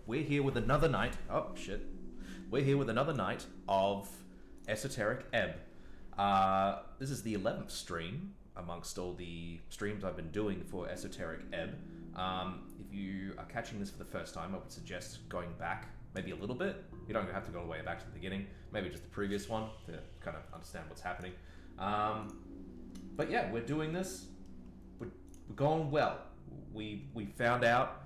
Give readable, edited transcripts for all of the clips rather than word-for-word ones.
we're here with another night. Oh shit, we're here with another night of Esoteric Ebb. This is the 11th stream amongst all the streams I've been doing for Esoteric Ebb. If you are catching this for the first time, I would suggest going back maybe a little bit. You don't have to go all the way back to the beginning. Maybe just the previous one to kind of understand what's happening. But yeah, we're doing this. We're going well. We found out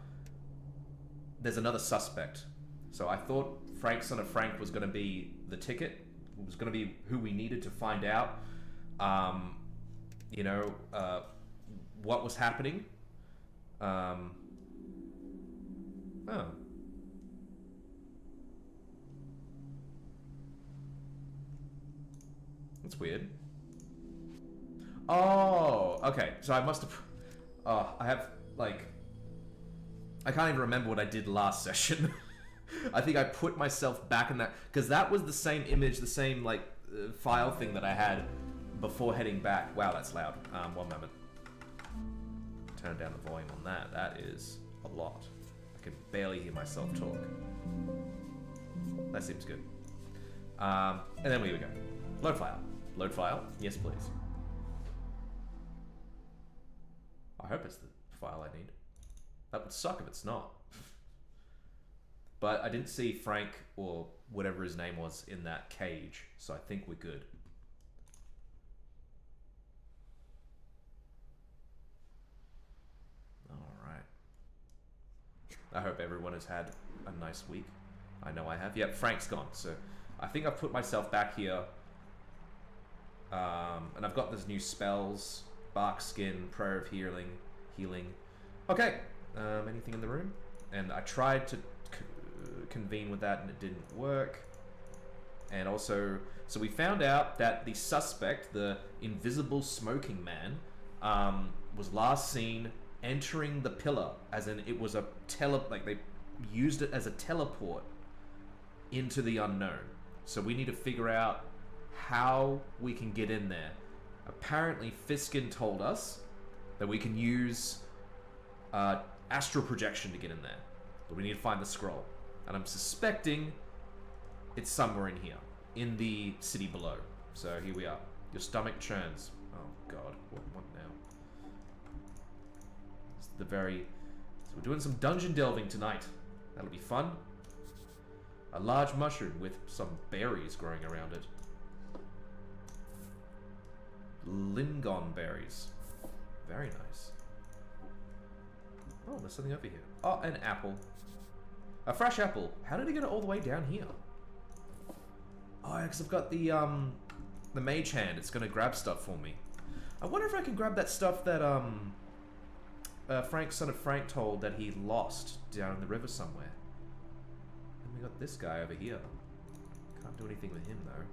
there's another suspect. So I thought Frank, son of Frank, was going to be the ticket. It was going to be who we needed to find out, what was happening. Oh. That's weird. Oh, okay. So I must have... I have, like... I can't even remember what I did last session. I think I put myself back in that... Because that was the same image, the same, file thing that I had before heading back. Wow, that's loud. One moment. Turn down the volume on that. That is a lot. I can barely hear myself talk. That seems good. And then here we go. Load file. Load file. Yes, please. I hope it's the file I need. That would suck if it's not. But I didn't see Frank or whatever his name was in that cage, so I think we're good. Alright. I hope everyone has had a nice week. I know I have. Yep, Frank's gone, so I think I've put myself back here. And I've got these new spells. Bark Skin, Prayer of Healing. Okay, anything in the room? And I tried to convene with that and it didn't work. And also, so we found out that the suspect, the invisible smoking man, was last seen entering the pillar, as in it was a they used it as a teleport into the unknown. So we need to figure out how we can get in there. Apparently, Fiskin told us that we can use astral projection to get in there. But we need to find the scroll. And I'm suspecting it's somewhere in here, in the city below. So here we are. Your stomach churns. Oh god, what now? It's the very... So we're doing some dungeon delving tonight. That'll be fun. A large mushroom with some berries growing around it. Lingon berries. Very nice. Oh, there's something over here. Oh, an apple. A fresh apple. How did I get it all the way down here? Oh, because I've got the mage hand. It's gonna grab stuff for me. I wonder if I can grab that stuff that Frank, son of Frank, told that he lost down in the river somewhere. And we got this guy over here. Can't do anything with him though.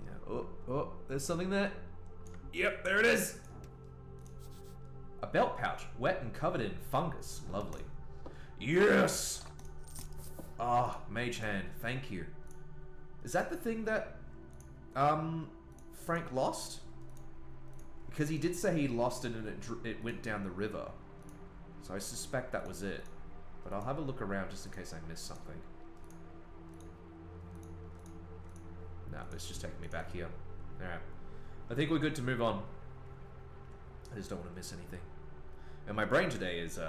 Yeah. Oh, there's something there. Yep, there it is. A belt pouch, wet and covered in fungus. Lovely. Yes! Ah, mage hand, thank you. Is that the thing that Frank lost? Because he did say he lost it and it went down the river. So I suspect that was it. But I'll have a look around just in case I missed something. No, it's just taking me back here. Alright. I think we're good to move on. I just don't want to miss anything. And my brain today is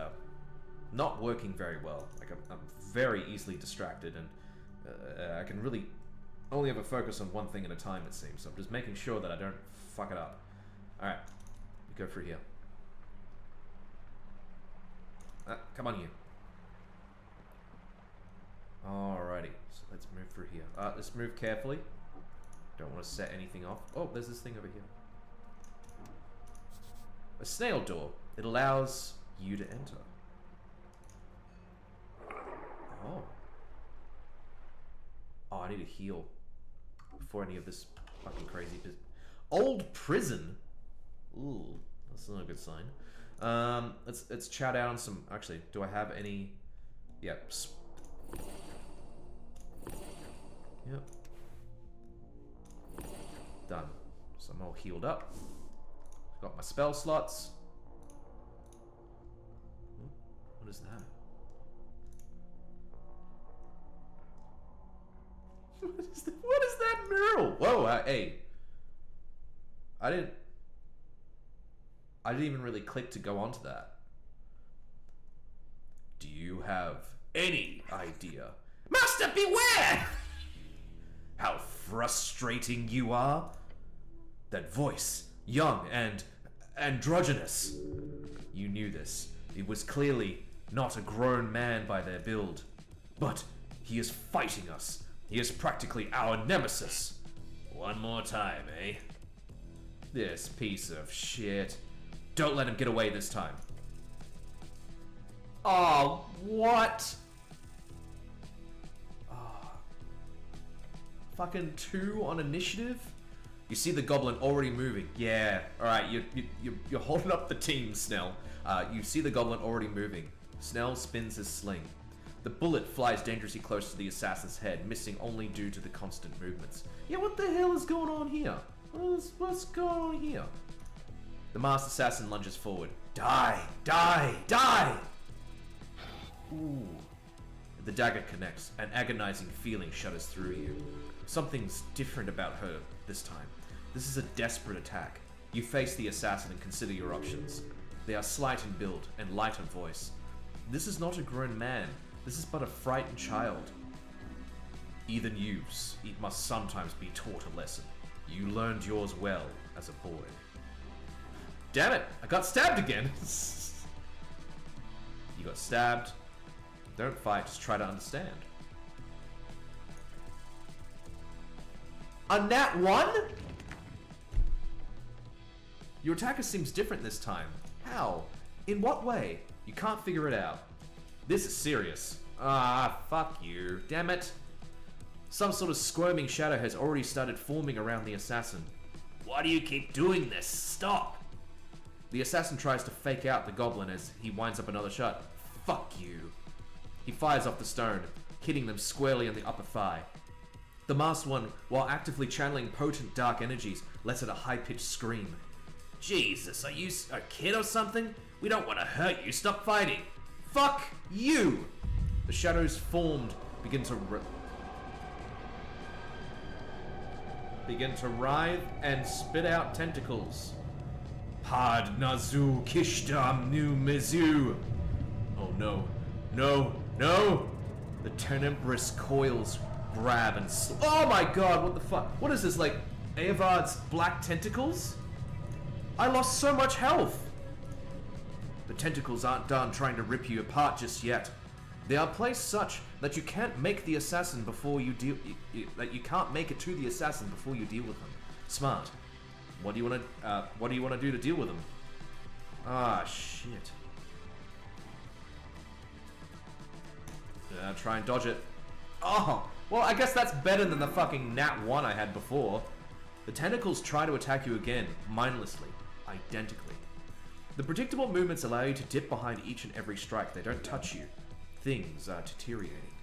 not working very well. Like I'm very easily distracted, and I can really only have a focus on one thing at a time, it seems. So I'm just making sure that I don't fuck it up. Alright, we go through here. Come on, you. Alrighty, so let's move through here. Let's move carefully. Don't want to set anything off. Oh, there's this thing over here. A snail door. It allows you to enter. Oh. Oh, I need to heal before any of this fucking crazy business. Old prison? Ooh, that's not a good sign. Let's chat out on some... Actually, do I have any... Yep. Yep. Done. So I'm all healed up. Got my spell slots. What is that? What is that mural? Whoa, hey. I didn't even really click to go onto that. Do you have any idea? Master, beware! How frustrating you are. That voice, young and androgynous. You knew this. It was clearly not a grown man by their build. But he is fighting us. He is practically our nemesis. One more time, eh? This piece of shit. Don't let him get away this time. Oh, what? Oh. Fucking 2 on initiative? You see the goblin already moving. Yeah, alright, you're holding up the team, Snell. You see the goblin already moving. Snell spins his sling. The bullet flies dangerously close to the assassin's head, missing only due to the constant movements. Yeah, what the hell is going on here? What's going on here? The masked assassin lunges forward. Die! Die! Die! Ooh. The dagger connects. An agonizing feeling shudders through you. Something's different about her this time. This is a desperate attack. You face the assassin and consider your options. They are slight in build and light of voice. This is not a grown man. This is but a frightened child. Even youths, it must sometimes be taught a lesson. You learned yours well as a boy. Damn it! I got stabbed again! You got stabbed. Don't fight, just try to understand. A nat 1? Your attacker seems different this time. How? In what way? You can't figure it out. This is serious. Ah, fuck you. Damn it. Some sort of squirming shadow has already started forming around the assassin. Why do you keep doing this? Stop! The assassin tries to fake out the goblin as he winds up another shot. Fuck you. He fires off the stone, hitting them squarely on the upper thigh. The masked one, while actively channeling potent dark energies, lets out a high-pitched scream. Jesus, are you a kid or something? We don't want to hurt you. Stop fighting. Fuck you! The shadows formed begin to writhe and spit out tentacles. Had nazu kishtam nu mizu. Oh no. No. No! The tenebrous coils grab and oh my god, what the fuck? What is this, like Eavard's black tentacles? I lost so much health! The tentacles aren't done trying to rip you apart just yet. They are placed such that you can't make the assassin before you deal. That you can't make it to the assassin before you deal with them. Smart. What do you want to? What do you want to do to deal with them? Ah, shit. Try and dodge it. Oh, well, I guess that's better than the fucking nat 1 I had before. The tentacles try to attack you again, mindlessly, identically. The predictable movements allow you to dip behind each and every strike. They don't touch you. Things are deteriorating.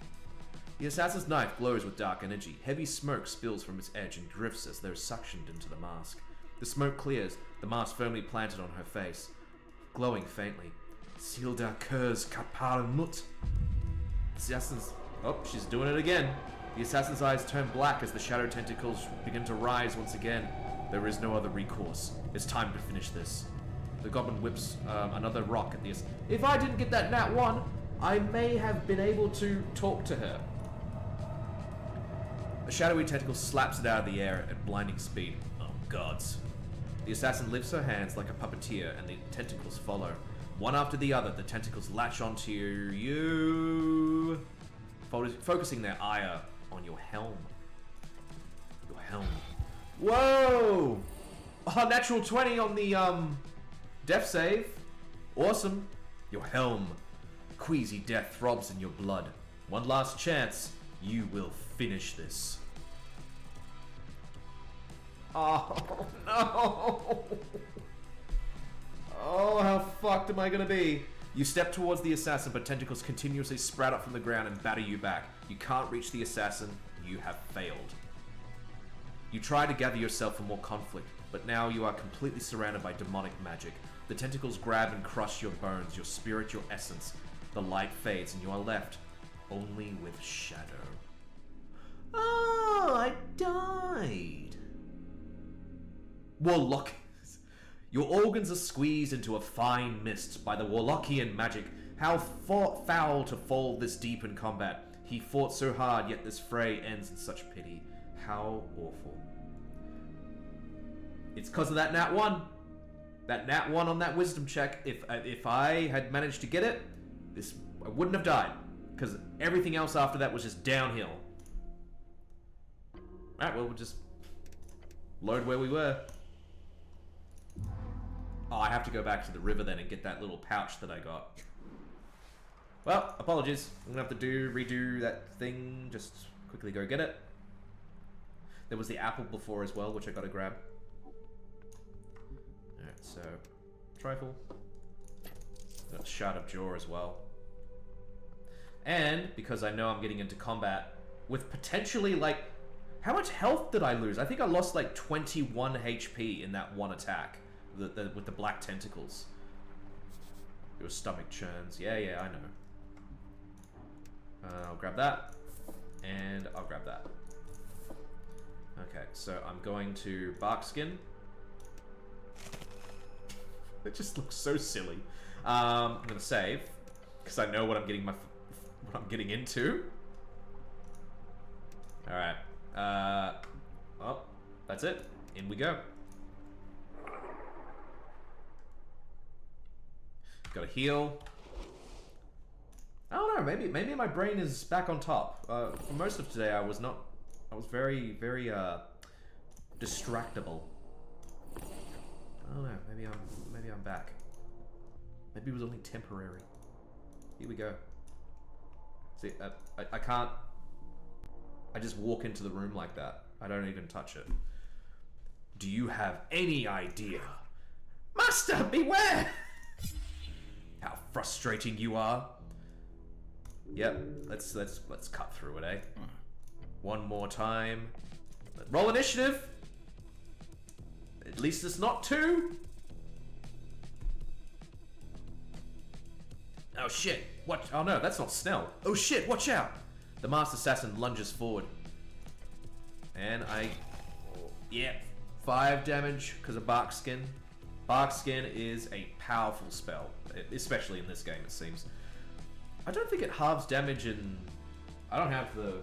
The assassin's knife glows with dark energy. Heavy smoke spills from its edge and drifts as though suctioned into the mask. The smoke clears, the mask firmly planted on her face, glowing faintly. Silda Kurz Kapal Mut. The assassin's... Oh, she's doing it again. The assassin's eyes turn black as the shadow tentacles begin to rise once again. There is no other recourse. It's time to finish this. The goblin whips another rock at the... If I didn't get that nat 1, I may have been able to talk to her. A shadowy tentacle slaps it out of the air at blinding speed. Oh, gods. The assassin lifts her hands like a puppeteer, and the tentacles follow. One after the other, the tentacles latch onto you, focusing their ire on your helm. Your helm. Whoa! Oh, natural 20 on the, death save. Awesome. Your helm. Queasy death throbs in your blood. One last chance. You will finish this. Oh, no! Oh, how fucked am I gonna be? You step towards the assassin, but tentacles continuously sprout up from the ground and batter you back. You can't reach the assassin. You have failed. You try to gather yourself for more conflict, but now you are completely surrounded by demonic magic. The tentacles grab and crush your bones, your spirit, your essence. The light fades and you are left only with shadow. Oh, I died. Warlock. Your organs are squeezed into a fine mist by the Warlockian magic. How foul to fall this deep in combat. He fought so hard, yet this fray ends in such pity. How awful. It's because of that nat 1. That nat 1 on that wisdom check. If I had managed to get it, I wouldn't have died. Because everything else after that was just downhill. Alright, well, we'll just load where we were. Oh, I have to go back to the river then and get that little pouch that I got. Well, apologies. I'm gonna have to redo that thing. Just quickly go get it. There was the apple before as well, which I gotta grab. Alright, so trifle. Got a shard of jaw as well. And because I know I'm getting into combat with potentially like, how much health did I lose? I think I lost like 21 HP in that one attack with the black tentacles. Your stomach churns. Yeah, I know. I'll grab that, and I'll grab that. Okay, so I'm going to bark skin. It just looks so silly. I'm gonna save because I know what I'm getting into. All right. Oh, that's it. In we go. Gotta heal. I don't know, maybe my brain is back on top. For most of today I was very, very distractible. I don't know, maybe I'm back. Maybe it was only temporary. Here we go. See, I can't, I just walk into the room like that. I don't even touch it. Do you have any idea? Master, beware! How frustrating you are. Yep, let's cut through it, eh? One more time. Roll initiative. At least it's not 2. Oh shit! What? Oh no, that's not Snell. Oh shit! Watch out! The masked assassin lunges forward, and yeah, 5 damage because of bark skin. Bark skin is a powerful spell, especially in this game. It seems. I don't think it halves damage in... I don't have the...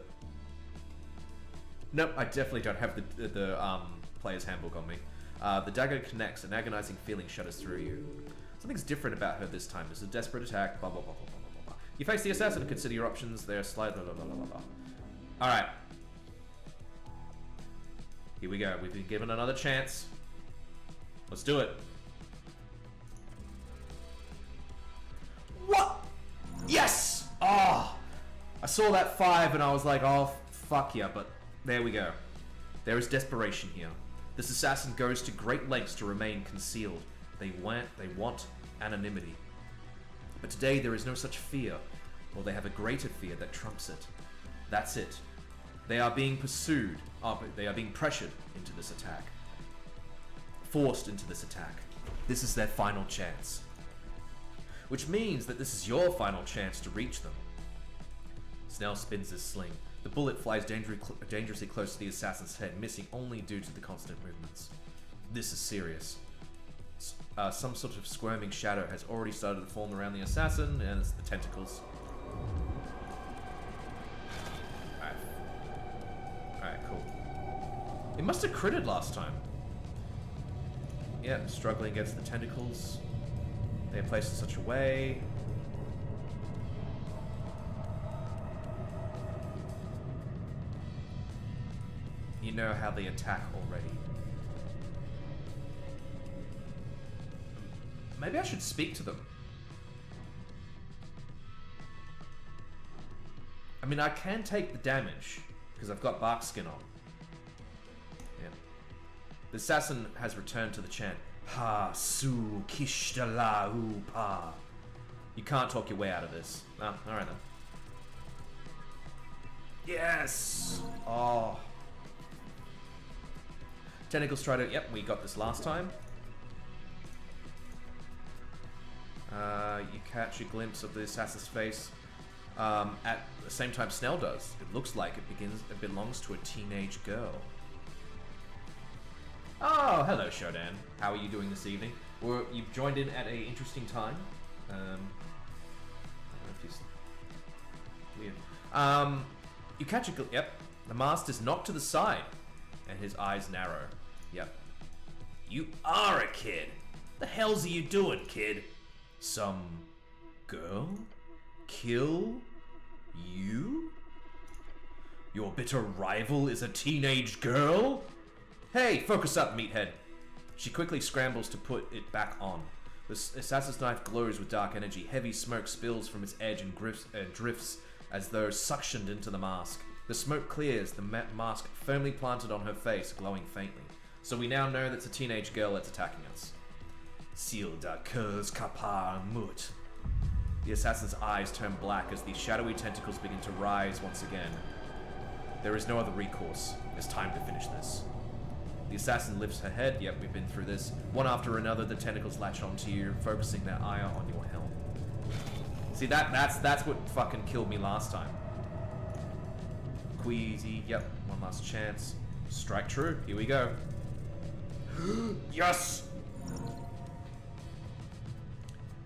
Nope, I definitely don't have the player's handbook on me. The dagger connects, an agonizing feeling shudders through you. Something's different about her this time. It's a desperate attack, blah, blah, blah, blah, blah, blah. You face the assassin and consider your options. They're slightly... blah, blah, blah, blah, blah. Alright. Here we go. We've been given another chance. Let's do it. What? Yes! Oh! I saw that 5 and I was like, oh, fuck yeah, but there we go. There is desperation here. This assassin goes to great lengths to remain concealed. They want anonymity. But today there is no such fear, or they have a greater fear that trumps it. That's it. They are being pursued, they are being pressured into this attack. Forced into this attack. This is their final chance. Which means that this is your final chance to reach them. Snell spins his sling. The bullet flies dangerously close to the assassin's head, missing only due to the constant movements. This is serious. Some sort of squirming shadow has already started to form around the assassin, and it's the tentacles. Alright, cool. It must have critted last time. Yeah, struggling against the tentacles. They are placed in such a way. You know how they attack already. Maybe I should speak to them. I mean, I can take the damage because I've got bark skin on. Yeah. The assassin has returned to the chant. Ha su kishtala pa. You can't talk your way out of this. Oh, alright then. Yes! Oh. Tentacles try to... Yep, we got this last time. you catch a glimpse of the assassin's face. At the same time Snell does. It looks like it belongs to a teenage girl. Oh, hello, Shodan. How are you doing this evening? Well, you've joined in at a interesting time. I don't know if weird. You catch a yep. The master's knocked to the side, and his eyes narrow. Yep. You are a kid. The hell's are you doing, kid? Some girl? Kill you? Your bitter rival is a teenage girl? Hey, focus up, meathead. She quickly scrambles to put it back on. The assassin's knife glows with dark energy. Heavy smoke spills from its edge and drifts as though suctioned into the mask. The smoke clears, the mask firmly planted on her face, glowing faintly. So we now know that's a teenage girl that's attacking us. Silda Kurs Kapar Mut. The assassin's eyes turn black as these shadowy tentacles begin to rise once again. There is no other recourse. It's time to finish this. The assassin lifts her head. Yep, we've been through this. One after another, the tentacles latch onto you, focusing their ire on your helm. See, that's what fucking killed me last time. Queasy, yep, one last chance. Strike true, here we go. Yes!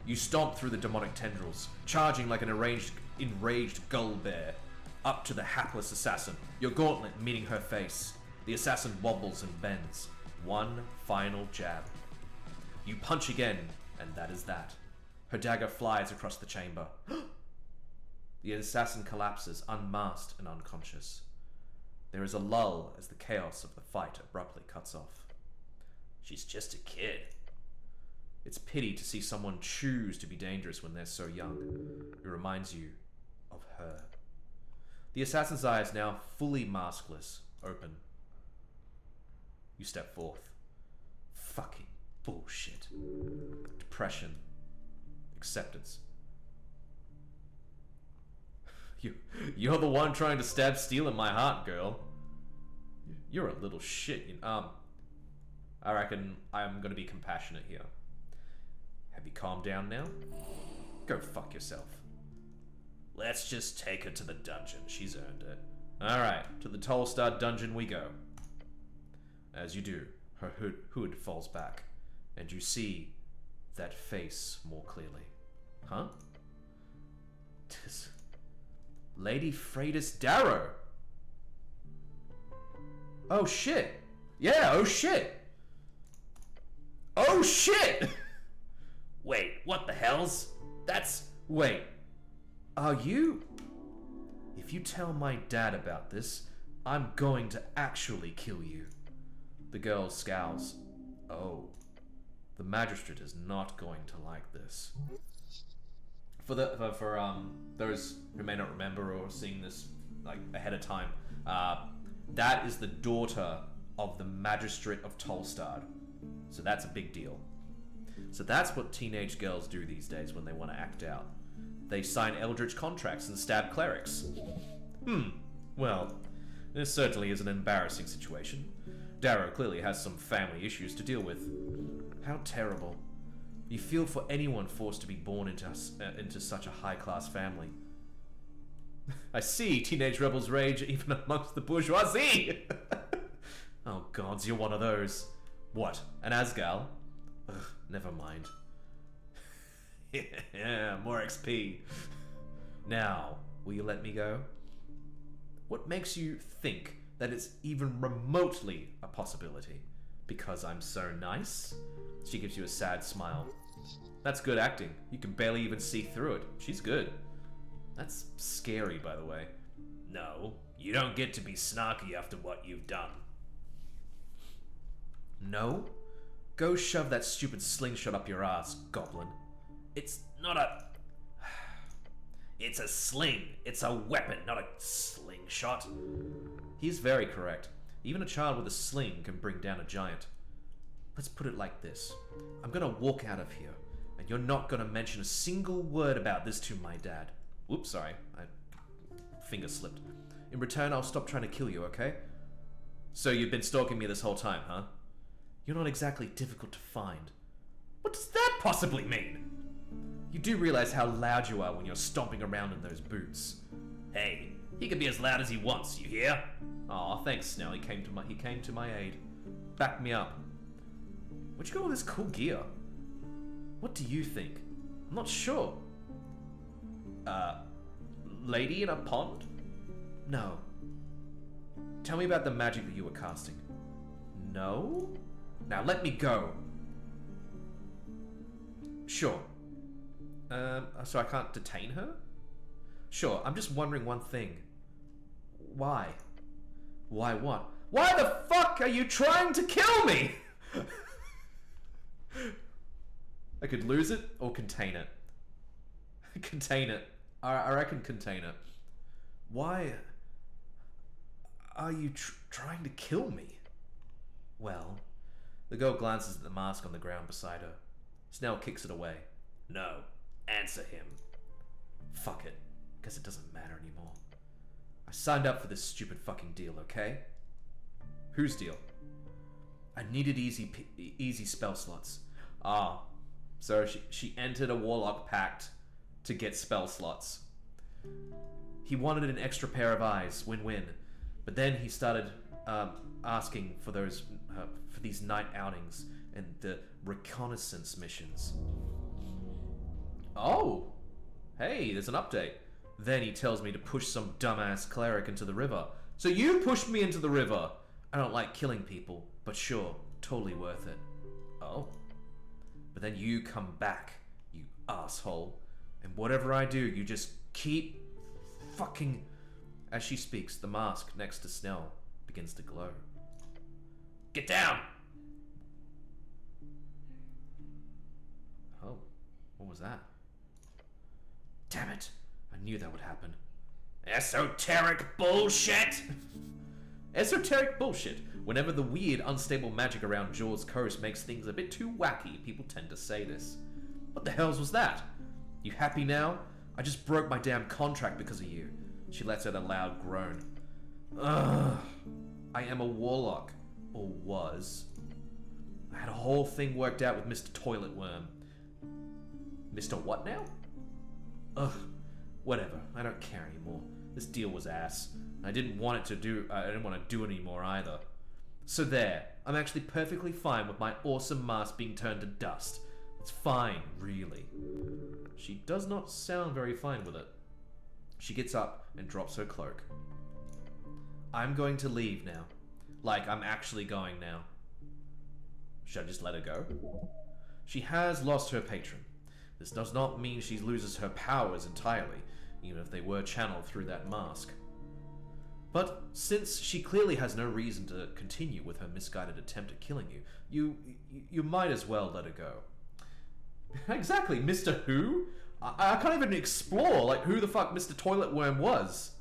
You stomp through the demonic tendrils, charging like an enraged gull bear, up to the hapless assassin, your gauntlet meeting her face. The assassin wobbles and bends. One final jab. You punch again, and that is that. Her dagger flies across the chamber. The assassin collapses, unmasked and unconscious. There is a lull as the chaos of the fight abruptly cuts off. She's just a kid. It's pity to see someone choose to be dangerous when they're so young. It reminds you of her. The assassin's eyes, now fully maskless, open. You step forth. Fucking bullshit. Depression. Acceptance. You're the one trying to stab steel in my heart, girl. You're a little shit. I reckon I'm gonna be compassionate here. Have you calmed down now? Go fuck yourself. Let's just take her to the dungeon. She's earned it. Alright, to the Tolstar dungeon we go. As you do, her hood falls back, and you see that face more clearly. Huh? 'Tis Lady Freydis Darrow! Oh shit! Yeah, oh shit! Oh shit! Wait, what the hell's? Wait. Are you? If you tell my dad about this, I'm going to actually kill you. The girl scowls. Oh. The magistrate is not going to like this. For those who may not remember or seeing this like ahead of time, that is the daughter of the magistrate of Tolstad. So that's a big deal. So that's what teenage girls do these days when they want to act out. They sign eldritch contracts and stab clerics. Well, this certainly is an embarrassing situation. Darrow clearly has some family issues to deal with. How terrible. You feel for anyone forced to be born into such a high-class family. I see teenage rebels rage even amongst the bourgeoisie! Oh gods, you're one of those. What, an Asgal? Ugh, never mind. Yeah, more XP. Now, will you let me go? What makes you think that it's even remotely a possibility? Because I'm so nice? She gives you a sad smile. That's good acting. You can barely even see through it. She's good. That's scary, by the way. No, you don't get to be snarky after what you've done. No? Go shove that stupid slingshot up your ass, goblin. It's not a... It's a sling. It's a weapon, not a slingshot. He's very correct. Even a child with a sling can bring down a giant. Let's put it like this. I'm gonna walk out of here, and you're not gonna mention a single word about this to my dad. Whoops, sorry. I finger slipped. In return, I'll stop trying to kill you, okay? So you've been stalking me this whole time, huh? You're not exactly difficult to find. What does that possibly mean? You do realize how loud you are when you're stomping around in those boots. Hey, he can be as loud as he wants, you hear? Aw, thanks, Snell. He came to my aid. Backed me up. Where'd you get all this cool gear? What do you think? I'm not sure. Lady in a pond? No. Tell me about the magic that you were casting. No? Now let me go. Sure. So I can't detain her? Sure, I'm just wondering one thing. Why? Why what? Why the fuck are you trying to kill me? I could lose it or contain it. Contain it. I reckon contain it. Why are you trying to kill me? Well, the girl glances at the mask on the ground beside her. Snell kicks it away. No, answer him. Fuck it. Guess it doesn't matter anymore. I signed up for this stupid fucking deal, okay? Whose deal? I needed easy spell slots. Ah, so she entered a warlock pact to get spell slots. He wanted an extra pair of eyes, win-win. But then he started asking for these night outings and the reconnaissance missions. Oh, hey, there's an update. Then he tells me to push some dumbass cleric into the river. So you pushed me into the river. I don't like killing people, but sure, totally worth it. Oh. But then you come back, you asshole. And whatever I do, you just keep fucking... As she speaks, the mask next to Snell begins to glow. Get down! Oh, what was that? Damn it, I knew that would happen. Esoteric bullshit! Esoteric bullshit. Whenever the weird, unstable magic around Jaws Coast makes things a bit too wacky, people tend to say this. What the hells was that? You happy now? I just broke my damn contract because of you. She lets out a loud groan. Ugh. I am a warlock. Or was. I had a whole thing worked out with Mr. Toilet Worm. Mr. what now? Ugh. Whatever. I don't care anymore. This deal was ass. I didn't want to do it anymore either. So there. I'm actually perfectly fine with my awesome mask being turned to dust. It's fine, really. She does not sound very fine with it. She gets up and drops her cloak. I'm going to leave now. Like, I'm actually going now. Should I just let her go? She has lost her patron. This does not mean she loses her powers entirely, even if they were channeled through that mask. But since she clearly has no reason to continue with her misguided attempt at killing you, you might as well let her go. Exactly, Mr. Who? I can't even explore, like, who the fuck Mr. Toilet Worm was.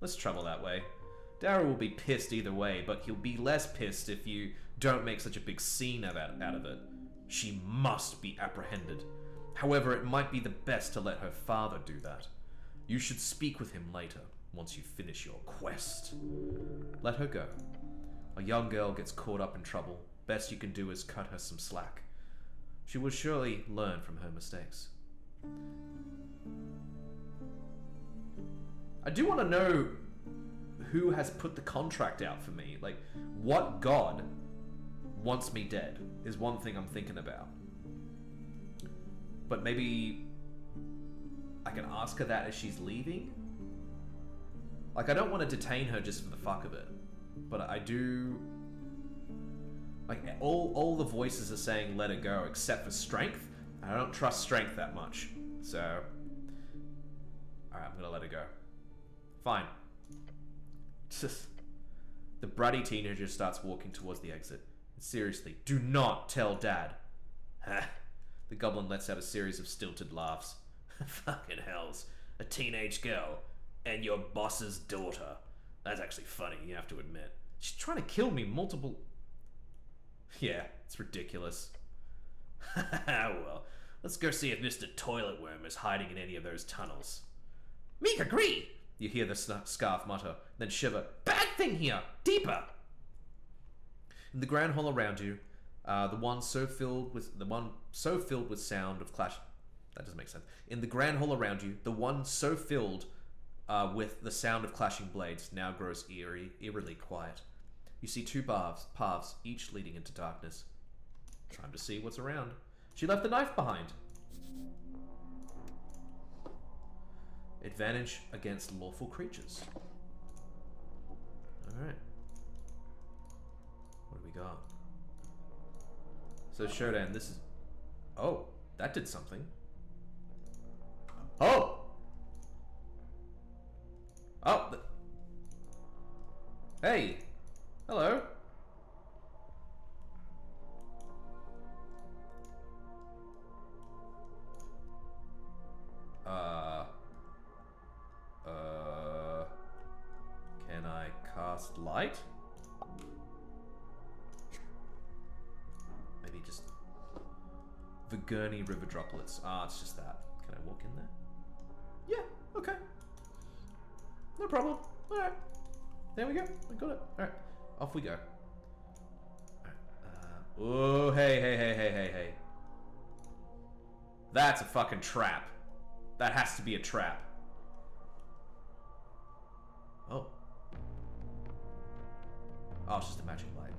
Let's travel that way. Darrow will be pissed either way, but he'll be less pissed if you don't make such a big scene out of it. She must be apprehended. However, it might be the best to let her father do that. You should speak with him later, once you finish your quest. Let her go. A young girl gets caught up in trouble. Best you can do is cut her some slack. She will surely learn from her mistakes. I do want to know who has put the contract out for me. Like, what god wants me dead is one thing I'm thinking about. But maybe I can ask her that as she's leaving? Like, I don't want to detain her just for the fuck of it. But I do... Like, all the voices are saying let her go, except for Strength. I don't trust Strength that much. So... Alright, I'm gonna let her go. Fine. The bratty teenager starts walking towards the exit. Seriously, do not tell Dad. The goblin lets out a series of stilted laughs. Fucking hells. A teenage girl. And your boss's daughter. That's actually funny, you have to admit. She's trying to kill me multiple... Yeah, it's ridiculous. Well, let's go see if Mr. Toilet Worm is hiding in any of those tunnels. Meek agree! You hear the scarf mutter, then shiver. Bad thing here! Deeper! In the grand hall around you, The one so filled with sound of clash. That doesn't make sense. In the grand hall around you, the one so filled with the sound of clashing blades now grows eerily quiet. You see two paths, each leading into darkness. Time to see what's around. She left the knife behind. Advantage against lawful creatures. Alright. What do we got? So Shodan, this is... Oh, that did something. Oh! Oh! Hey! Hello! Can I cast light? Maybe just Vigurni river droplets. Ah, it's just that. Can I walk in there? Yeah, okay. No problem. Alright. There we go. I got it. Alright. Off we go. Alright. Oh, hey. That's a fucking trap. That has to be a trap. Oh. Oh, it's just a magic light.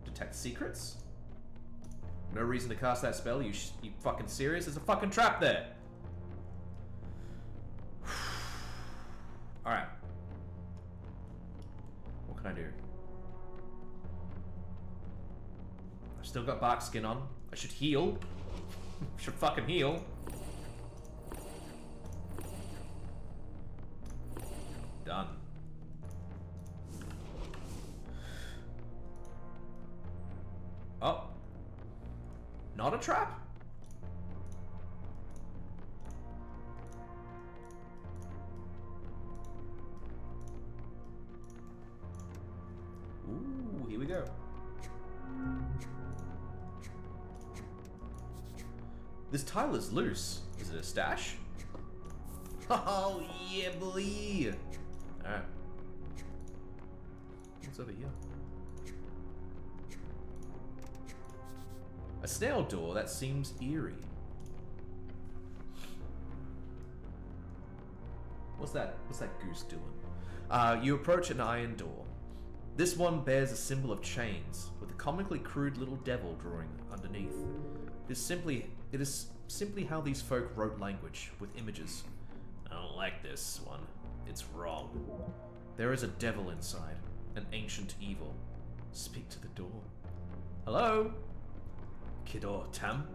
Detect secrets? No reason to cast that spell? You fucking serious? There's a fucking trap there! Alright. What can I do? I've still got bark skin on. I should heal. Should fucking heal. Done. Oh. Not a trap? Ooh, here we go. This tile is loose. Is it a stash? Oh, yeah, boy. Alright. What's over here? A snail door that seems eerie. What's that goose doing? You approach an iron door. This one bears a symbol of chains, with a comically crude little devil drawing underneath. It is simply how these folk wrote language, with images. I don't like this one. It's wrong. There is a devil inside, an ancient evil. Speak to the door. Hello? Kidor Tam?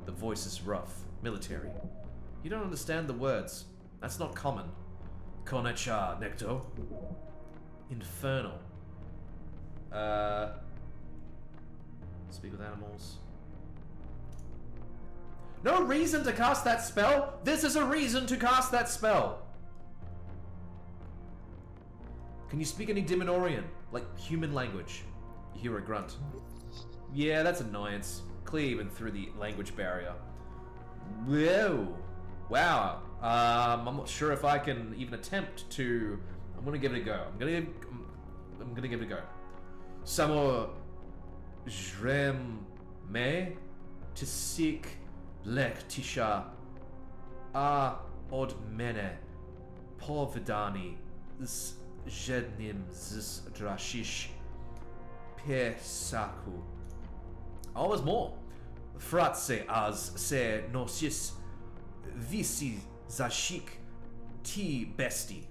The voice is rough, military. You don't understand the words. That's not common. Konecha, Necto. Infernal. Speak with animals. No reason to cast that spell! This is a reason to cast that spell! Can you speak any Diminorian? Like human language? You hear a grunt. Yeah, that's annoyance. Clear even through the language barrier. Whoa! Wow. I'm not sure if I can even attempt to... I'm gonna give it a go. I'm gonna give it a go. Samo... Jrem... Me... Tisik... Lek Tisha... A... Od Mene... Povidani... Z... Jednim Z... Drashish... Pesaku... Oh, there's more. Fratse as se nosis visi zashik ti besti.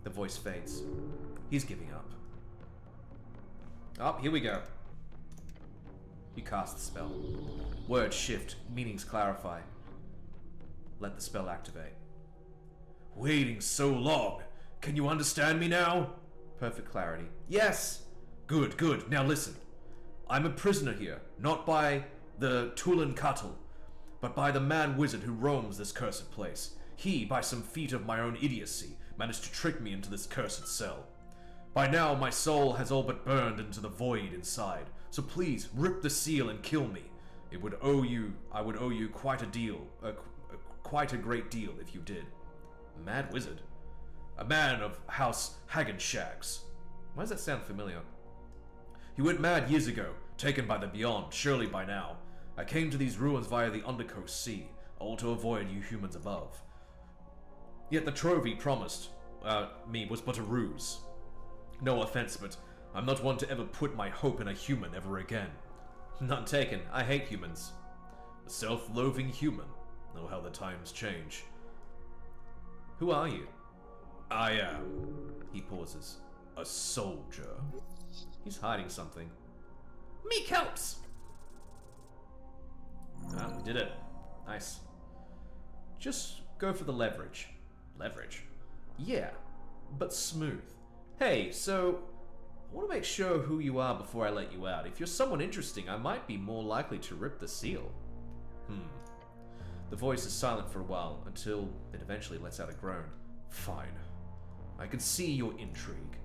The voice fades. He's giving up. Oh, here we go. You cast the spell. Words shift, meanings clarify. Let the spell activate. Waiting so long. Can you understand me now? Perfect clarity. Yes! Good, good. Now listen. I'm a prisoner here, not by the Tulan Cattle, but by the man-wizard who roams this cursed place. He, by some feat of my own idiocy, managed to trick me into this cursed cell. By now, my soul has all but burned into the void inside, so please, rip the seal and kill me. I would owe you quite a deal, quite a great deal if you did. Mad wizard? A man of House Hagenshags. Why does that sound familiar? He went mad years ago, Taken by the beyond, surely by now. I came to these ruins via the undercoast sea, all to avoid you humans above. Yet the trove he promised me was but a ruse. No offense, but I'm not one to ever put my hope in a human ever again. None taken. I hate humans. A self-loathing human. Oh, how the times change. Who are you? I am, he pauses, a soldier. He's hiding something. Me helps! Ah, we did it. Nice. Just go for the leverage. Leverage? Yeah, but smooth. Hey, so, I want to make sure who you are before I let you out. If you're someone interesting, I might be more likely to rip the seal. The voice is silent for a while, until it eventually lets out a groan. Fine. I can see your intrigue.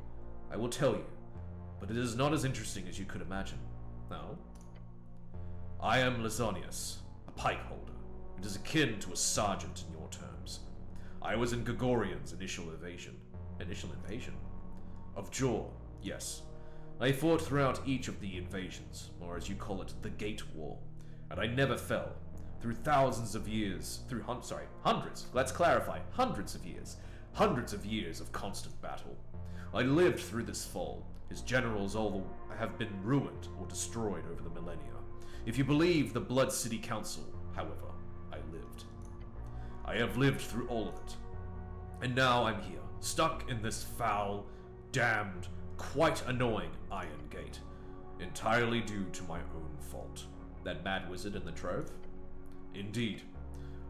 I will tell you, but it is not as interesting as you could imagine. No? I am Lazonius, a pike holder. It is akin to a sergeant in your terms. I was in Gregorian's initial invasion. Initial invasion? Of Jaw, yes. I fought throughout each of the invasions, or as you call it, the Gate War, and I never fell. Through thousands of years, hundreds, let's clarify, hundreds of years of constant battle. I lived through this fall. His generals all have been ruined or destroyed over the millennia. If you believe the Blood City Council, however, I lived. I have lived through all of it. And now I'm here, stuck in this foul, damned, quite annoying iron gate. Entirely due to my own fault. That mad wizard in the trove? Indeed.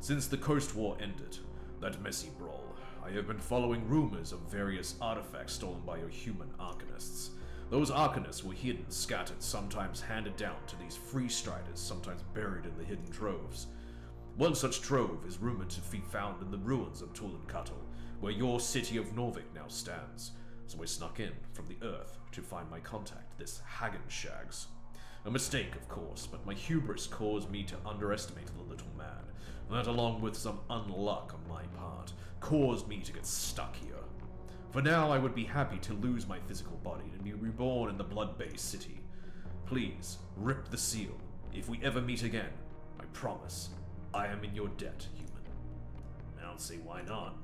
Since the Coast War ended, that messy brawl, I have been following rumors of various artifacts stolen by your human arcanists. Those arcanists were hidden, scattered, sometimes handed down to these free striders, sometimes buried in the hidden troves. One such trove is rumored to be found in the ruins of Tulankato, where your city of Norvik now stands. So I snuck in from the earth to find my contact, this Hagenshags. A mistake, of course, but my hubris caused me to underestimate the little man. That, along with some unluck on my part, caused me to get stuck here. For now, I would be happy to lose my physical body and be reborn in the blood-based city. Please, rip the seal. If we ever meet again, I promise, I am in your debt, human. I don't see why not.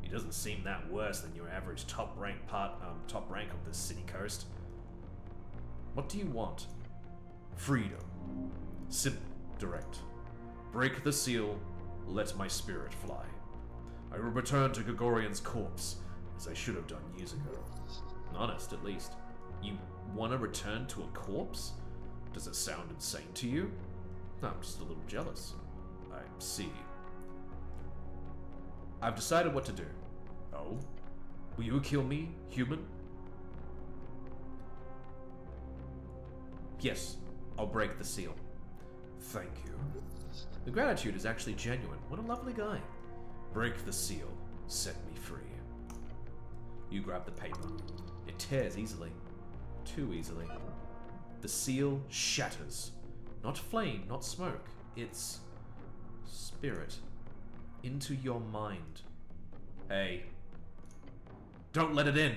He doesn't seem that worse than your average top rank of this city coast. What do you want? Freedom. Simple, direct. Break the seal, let my spirit fly. I will return to Gregorian's corpse, as I should have done years ago. Honest, at least. You want to return to a corpse? Does it sound insane to you? No, I'm just a little jealous. I see. I've decided what to do. Oh? Will you kill me, human? Yes, I'll break the seal. Thank you. The gratitude is actually genuine. What a lovely guy. Break the seal. Set me free. You grab the paper. It tears easily. Too easily. The seal shatters. Not flame, not smoke. It's spirit. Into your mind. Hey. Don't let it in.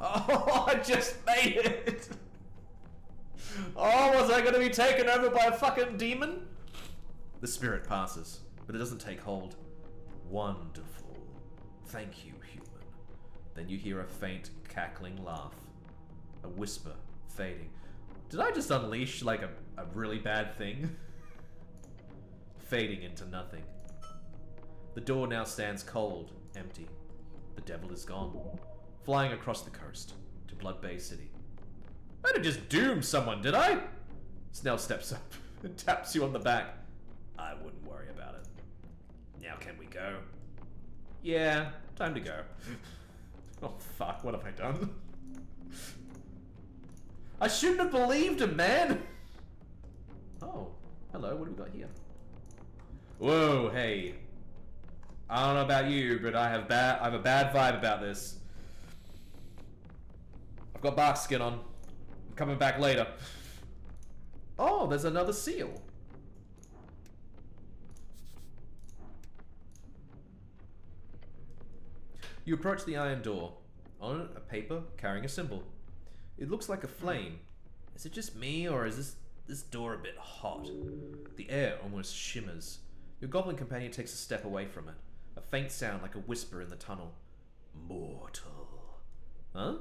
Oh, I just made it! Oh, was I gonna be taken over by a fucking demon? The spirit passes, but it doesn't take hold. Wonderful. Thank you, human. Then you hear a faint, cackling laugh. A whisper, fading. Did I just unleash, like, a really bad thing? Fading into nothing. The door now stands cold, empty. The devil is gone. Flying across the coast to Blood Bay City. I didn't just doom someone, did I? Snell steps up and taps you on the back. I wouldn't worry about it. Now can we go? Yeah, time to go. Oh fuck, what have I done? I shouldn't have believed him, man! Oh, hello, what do we got here? Whoa, hey. I don't know about you, but I have a bad vibe about this. I've got bark skin on. I'm coming back later. Oh, there's another seal. You approach the iron door. On it, a paper carrying a symbol. It looks like a flame. Is it just me, or is this door a bit hot? The air almost shimmers. Your goblin companion takes a step away from it. A faint sound like a whisper in the tunnel. Mortal. Huh?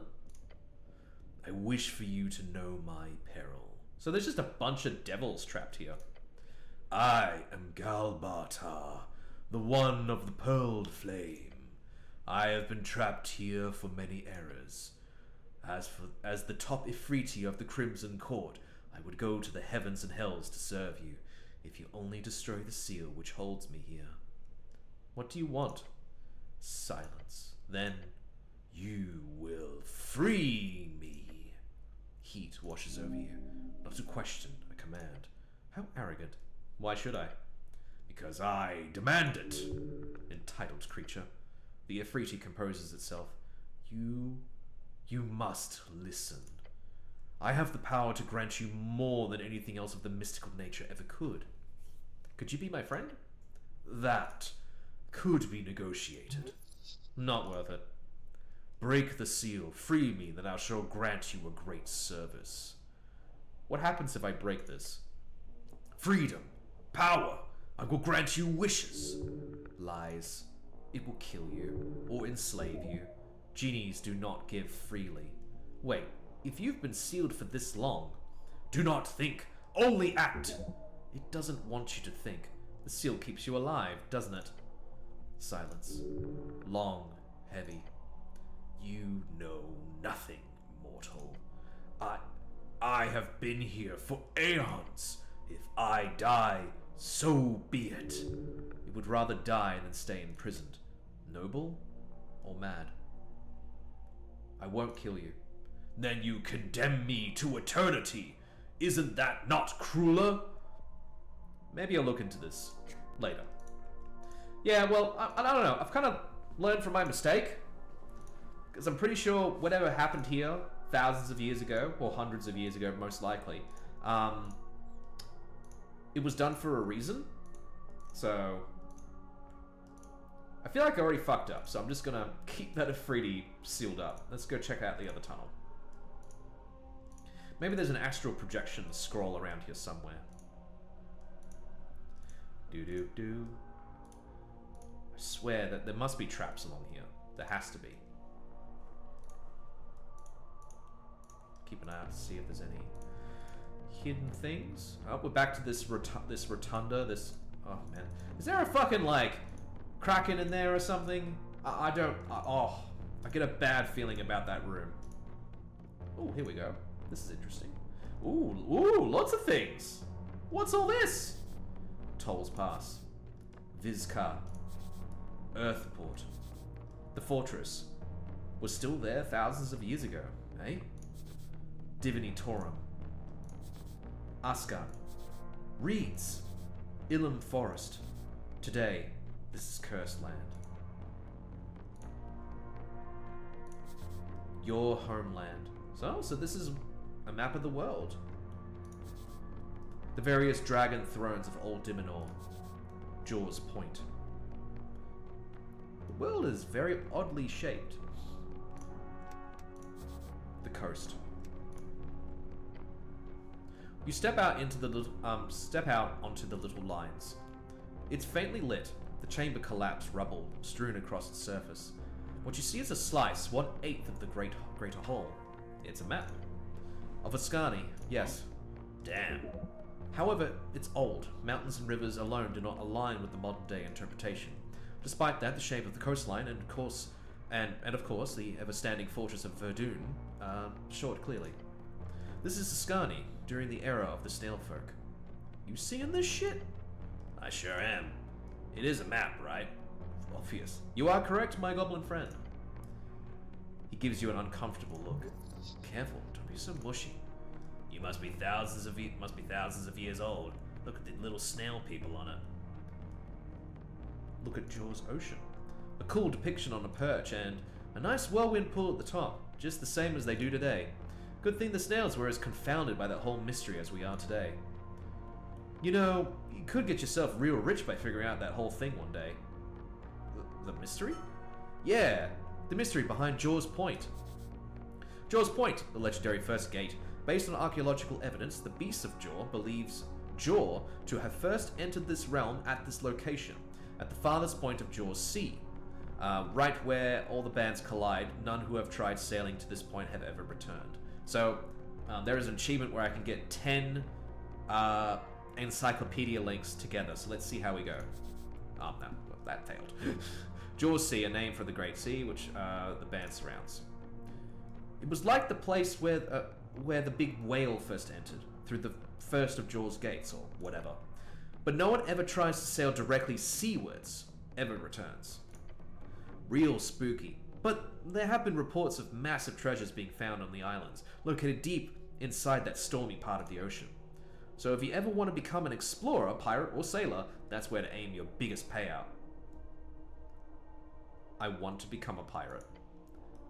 I wish for you to know my peril. So there's just a bunch of devils trapped here. I am Galbatar, the one of the pearled flame. I have been trapped here for many eras. As the top Ifriti of the Crimson Court, I would go to the heavens and hells to serve you, if you only destroy the seal which holds me here. What do you want? Silence. Then, you will free me. Heat washes over you. Not a question, a command. How arrogant. Why should I? Because I demand it. Entitled creature. The Ifriti composes itself. You must listen. I have the power to grant you more than anything else of the mystical nature ever could. Could you be my friend? That could be negotiated. Not worth it. Break the seal, free me, then I shall grant you a great service. What happens if I break this? Freedom, power, I will grant you wishes. Lies. It will kill you, or enslave you. Genies do not give freely. Wait, if you've been sealed for this long, do not think, only act. It doesn't want you to think. The seal keeps you alive, doesn't it? Silence. Long, heavy. You know nothing, mortal. I have been here for aeons. If I die, so be it. You would rather die than stay imprisoned. Noble or mad? I won't kill you. Then you condemn me to eternity. Isn't that not crueler? Maybe I'll look into this later. Yeah, well, I don't know. I've kind of learned from my mistake. Because I'm pretty sure whatever happened here thousands of years ago, or hundreds of years ago most likely, it was done for a reason. So I feel like I already fucked up, so I'm just gonna keep that Ifriti sealed up. Let's go check out the other tunnel. Maybe there's an astral projection scroll around here somewhere. Do. I swear that there must be traps along here. There has to be. Keep an eye out to see if there's any hidden things. Oh, we're back to this rotunda. Oh man, is there a fucking like kraken in there or something? I get a bad feeling about that room. Oh, here we go. This is interesting. Ooh, lots of things. What's all this? Tolls pass. Vizcar. Earthport. The fortress was still there thousands of years ago, eh? Divinitorum. Ascan. Reeds. Ilum Forest. Today, this is cursed land. Your homeland. So this is a map of the world. The various dragon thrones of Old Diminor. Jaws Point. The world is very oddly shaped. The coast. You step out onto the little lines. It's faintly lit. The chamber collapsed, rubble strewn across its surface. What you see is a slice, 1/8 of the greater whole. It's a map. Of Ascani, yes. Damn. However, it's old. Mountains and rivers alone do not align with the modern day interpretation. Despite that, the shape of the coastline and of course the ever-standing fortress of Verdun show it clearly. This is Ascani, during the era of the Snailfolk. You seeing this shit? I sure am. It is a map, right? Obvious. You are correct, my goblin friend. He gives you an uncomfortable look. Careful, don't be so mushy. You must be thousands of years old. Look at the little snail people on it. Look at Jaws Ocean. A cool depiction on a perch and a nice whirlwind pool at the top, just the same as they do today. Good thing the snails were as confounded by that whole mystery as we are today. You know, you could get yourself real rich by figuring out that whole thing one day. The mystery? Yeah, the mystery behind Jaws Point. Jaw's Point, the legendary first gate. Based on archaeological evidence, the Beast of Jaw believes Jaw to have first entered this realm at this location, at the farthest point of Jaw's Sea. Right where all the bands collide, none who have tried sailing to this point have ever returned. So, there is an achievement where I can get 10 encyclopedia links together, so let's see how we go. Oh, no, that failed. Jaw's Sea, a name for the Great Sea, which the band surrounds. It was like the place where the big whale first entered, through the first of Jaw's gates, or whatever. But no one ever tries to sail directly seawards, ever returns. Real spooky. But there have been reports of massive treasures being found on the islands, located deep inside that stormy part of the ocean. So if you ever want to become an explorer, pirate, or sailor, that's where to aim your biggest payout. I want to become a pirate.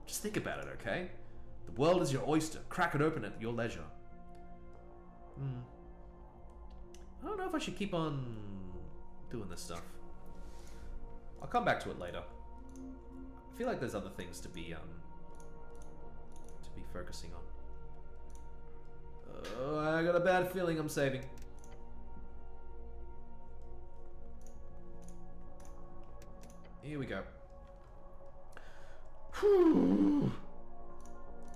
Just think about it, okay? The world is your oyster. Crack it open at your leisure. I don't know if I should keep on doing this stuff. I'll come back to it later. I feel like there's other things to be focusing on. Oh, I got a bad feeling I'm saving. Here we go. Whew.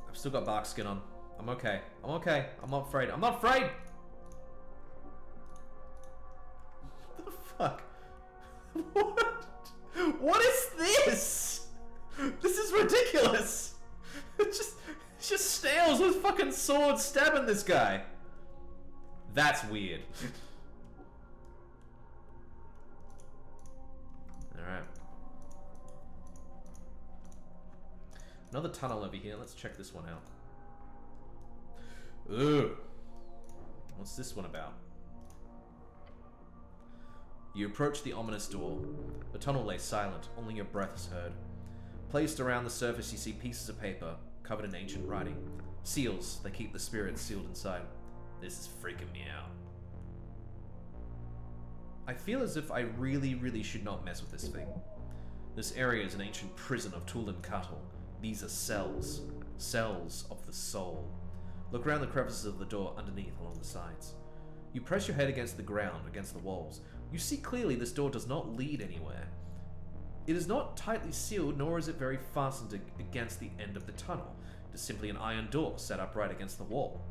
I've still got bark skin on. I'm okay. I'm okay. I'm not afraid. I'm not afraid! What the fuck? What? What is this? This is ridiculous! It's just snails with fucking swords stabbing this guy. That's weird. Alright. Another tunnel over here. Let's check this one out. Ooh. What's this one about? You approach the ominous door. The tunnel lay silent, only your breath is heard. Placed around the surface, you see pieces of paper covered in ancient writing. Seals that keep the spirits sealed inside. This is freaking me out. I feel as if I really should not mess with this thing. This area is an ancient prison of Tulan cattle. These are cells. Cells of the soul. Look around the crevices of the door underneath along the sides. You press your head against the ground, against the walls. You see clearly this door does not lead anywhere. It is not tightly sealed, nor is it very fastened against the end of the tunnel. It is simply an iron door set upright against the wall.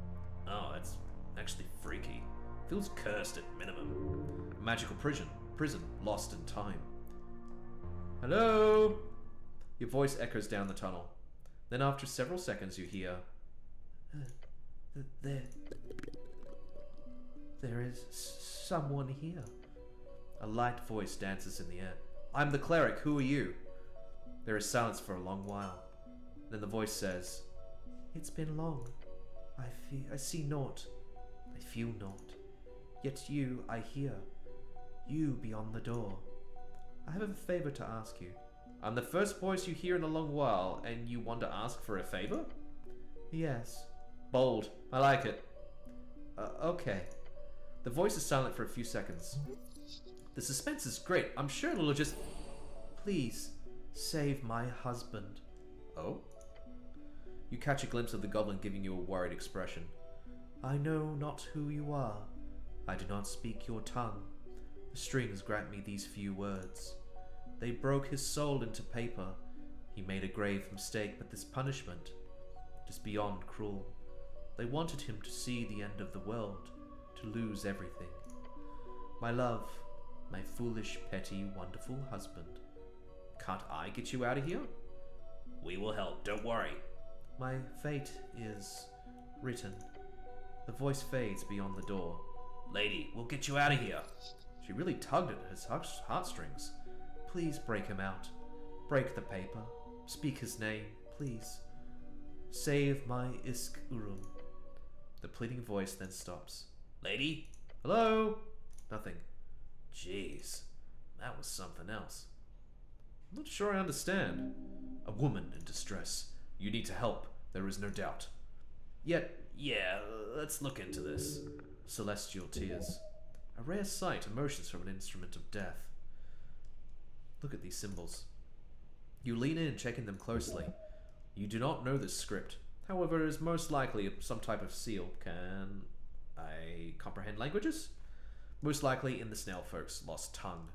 Oh, it's actually freaky. Feels cursed at minimum. A magical prison lost in time. Hello? Your voice echoes down the tunnel. Then after several seconds you hear... There is someone here. A light voice dances in the air. I'm the cleric, who are you? There is silence for a long while. Then the voice says, It's been long. I see naught. I feel naught. Yet you I hear. You beyond the door. I have a favor to ask you. I'm the first voice you hear in a long while, and you want to ask for a favor? Yes. Bold. I like it. Okay. The voice is silent for a few seconds. The suspense is great. I'm sure it'll just... Please, save my husband. Oh? You catch a glimpse of the goblin giving you a worried expression. I know not who you are. I do not speak your tongue. The strings grant me these few words. They broke his soul into paper. He made a grave mistake, but this punishment is beyond cruel. They wanted him to see the end of the world, to lose everything. My love, my foolish, petty, wonderful husband. Can't I get you out of here? We will help, don't worry. My fate is written. The voice fades beyond the door. Lady, we'll get you out of here. She really tugged at his heartstrings. Please break him out. Break the paper. Speak his name, please. Save my Isk Urum. The pleading voice then stops. Lady? Hello? Nothing. Jeez, that was something else. I'm not sure I understand. A woman in distress. You need to help, there is no doubt. Yet, yeah, let's look into this. Celestial tears. A rare sight, emotions from an instrument of death. Look at these symbols. You lean in, checking them closely. You do not know this script. However, it is most likely some type of seal. Can I comprehend languages? Most likely in the snail folk's lost tongue.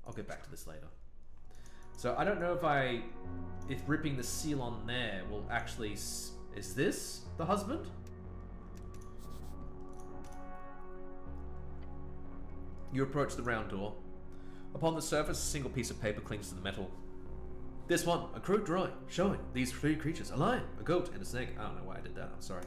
I'll get back to this later. So I don't know if ripping the seal on there will actually... Is this the husband? You approach the round door. Upon the surface, a single piece of paper clings to the metal. This one, a crude drawing showing these three creatures, a lion, a goat, and a snake. I don't know why I did that, I'm sorry.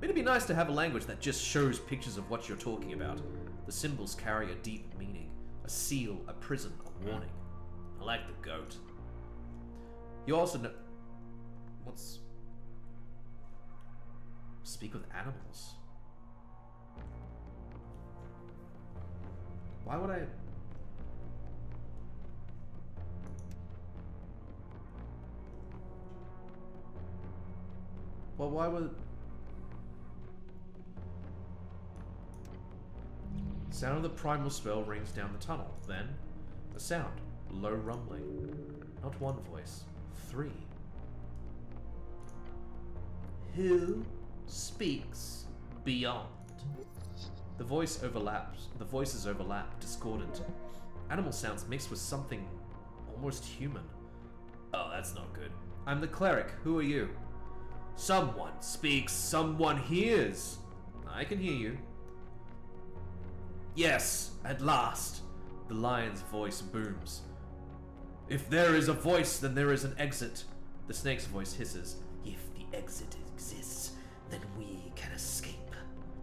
It'd be nice to have a language that just shows pictures of what you're talking about. The symbols carry a deep meaning. A seal, a prison, a warning. I like the goat. You also know... What's... Speak with animals. Why would I... Well, why would... Sound of the primal spell rings down the tunnel. Then, a sound. Low rumbling. Not one voice. Three. Who speaks beyond? The voices overlap, discordant. Animal sounds mixed with something almost human. Oh, that's not good. I'm the cleric. Who are you? Someone speaks, someone hears. I can hear you. Yes, at last. The lion's voice booms. If there is a voice, then there is an exit. The snake's voice hisses. If the exit exists, then we can escape.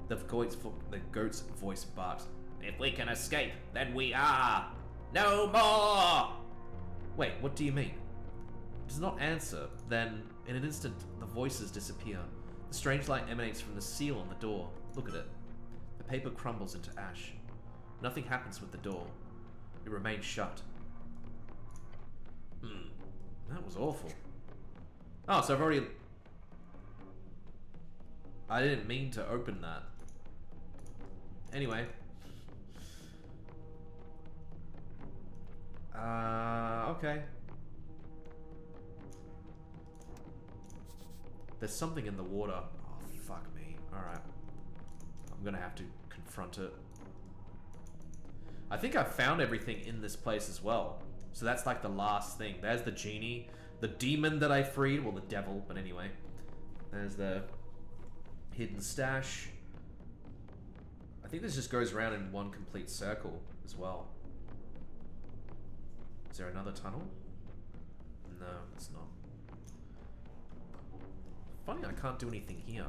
The goat's voice barks. If we can escape, then we are no more! Wait, what do you mean? It does not answer. Then, in an instant, the voices disappear. The strange light emanates from the seal on the door. Look at it. The paper crumbles into ash. Nothing happens with the door. It remains shut. That was awful. Oh, so I've already... I didn't mean to open that. Anyway. Okay. There's something in the water. Oh, fuck me. Alright. I'm gonna have to confront it. I think I found everything in this place as well. So that's like the last thing. There's the genie. The demon that I freed. Well, the devil, but anyway. There's the hidden stash. I think this just goes around in one complete circle as well. Is there another tunnel? No, it's not. Funny, I can't do anything here.